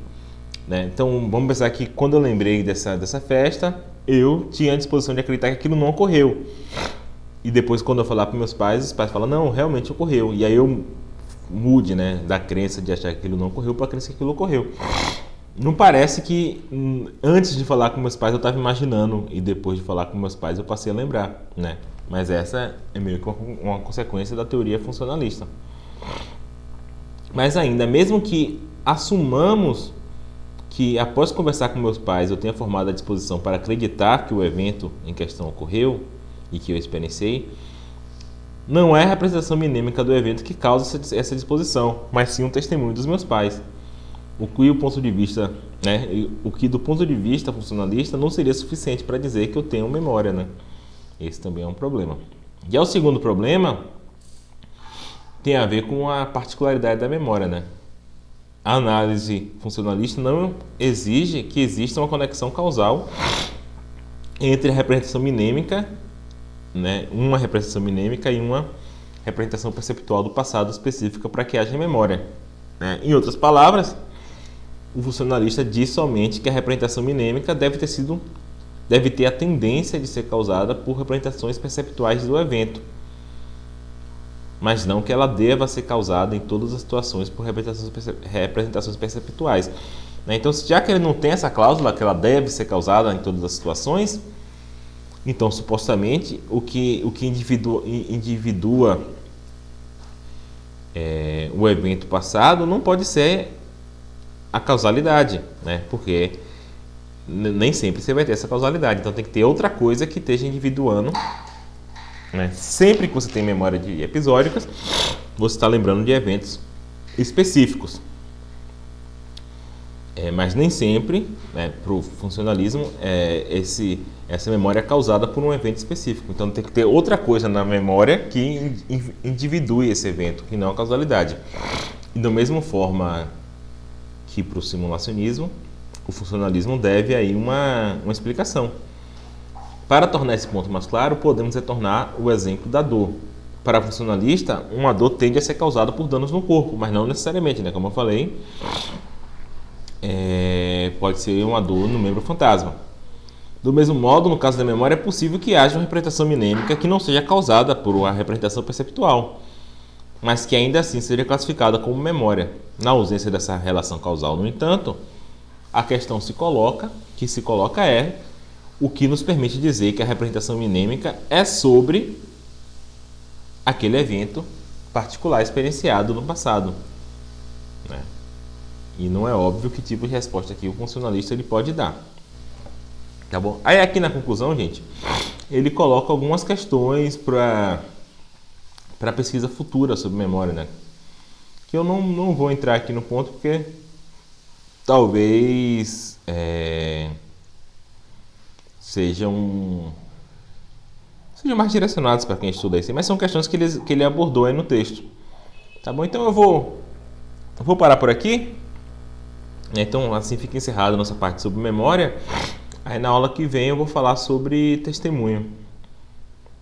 Speaker 1: né? Então vamos pensar que quando eu lembrei dessa festa, eu tinha a disposição de acreditar que aquilo não ocorreu. E depois, quando eu falar para meus pais, os pais falam: não, realmente ocorreu. E aí eu mude, né, da crença de achar que aquilo não ocorreu para a crença que aquilo ocorreu. Não parece que antes de falar com meus pais eu estava imaginando e depois de falar com meus pais eu passei a lembrar, né? Mas essa é meio que uma consequência da teoria funcionalista. Mas ainda, mesmo que assumamos que após conversar com meus pais eu tenha formado a disposição para acreditar que o evento em questão ocorreu e que eu experienciei, não é a representação mnemônica do evento que causa essa disposição, mas sim um testemunho dos meus pais. O que do ponto de vista funcionalista não seria suficiente para dizer que eu tenho memória, né? Esse também é um problema. E o segundo problema tem a ver com a particularidade da memória, né? A análise funcionalista não exige que exista uma conexão causal entre a representação mnêmica, né, uma representação mnêmica e uma representação perceptual do passado específica para que haja memória, né? Em outras palavras, o funcionalista diz somente que a representação mnêmica deve ter a tendência de ser causada por representações perceptuais do evento, mas não que ela deva ser causada em todas as situações por representações perceptuais, né? Então, já que ele não tem essa cláusula que ela deve ser causada em todas as situações, então supostamente o que individua o evento passado não pode ser a causalidade, né? Porque nem sempre você vai ter essa causalidade, então tem que ter outra coisa que esteja individuando, né? Sempre que você tem memória de episódicas, você está lembrando de eventos específicos. Mas nem sempre, né, para o funcionalismo, essa memória é causada por um evento específico. Então tem que ter outra coisa na memória que individue esse evento, que não a causalidade. E da mesma forma que para o simulacionismo, o funcionalismo deve aí uma explicação. Para tornar esse ponto mais claro, podemos retornar o exemplo da dor. Para o funcionalista, uma dor tende a ser causada por danos no corpo, mas não necessariamente, né? Como eu falei, pode ser uma dor no membro fantasma. Do mesmo modo, no caso da memória, é possível que haja uma representação mnêmica que não seja causada por uma representação perceptual, mas que ainda assim seja classificada como memória. Na ausência dessa relação causal, no entanto, a questão que se coloca é o que nos permite dizer que a representação mnêmica é sobre aquele evento particular experienciado no passado, né? E não é óbvio que tipo de resposta aqui o funcionalista ele pode dar. Tá bom? Aí aqui na conclusão, gente, ele coloca algumas questões para pesquisa futura sobre memória, né? Que eu não vou entrar aqui no ponto porque talvez sejam mais direcionados para quem estuda isso, mas são questões que ele abordou aí no texto. Tá bom? Então eu vou parar por aqui. Então assim fica encerrada a nossa parte sobre memória. Aí na aula que vem eu vou falar sobre testemunho.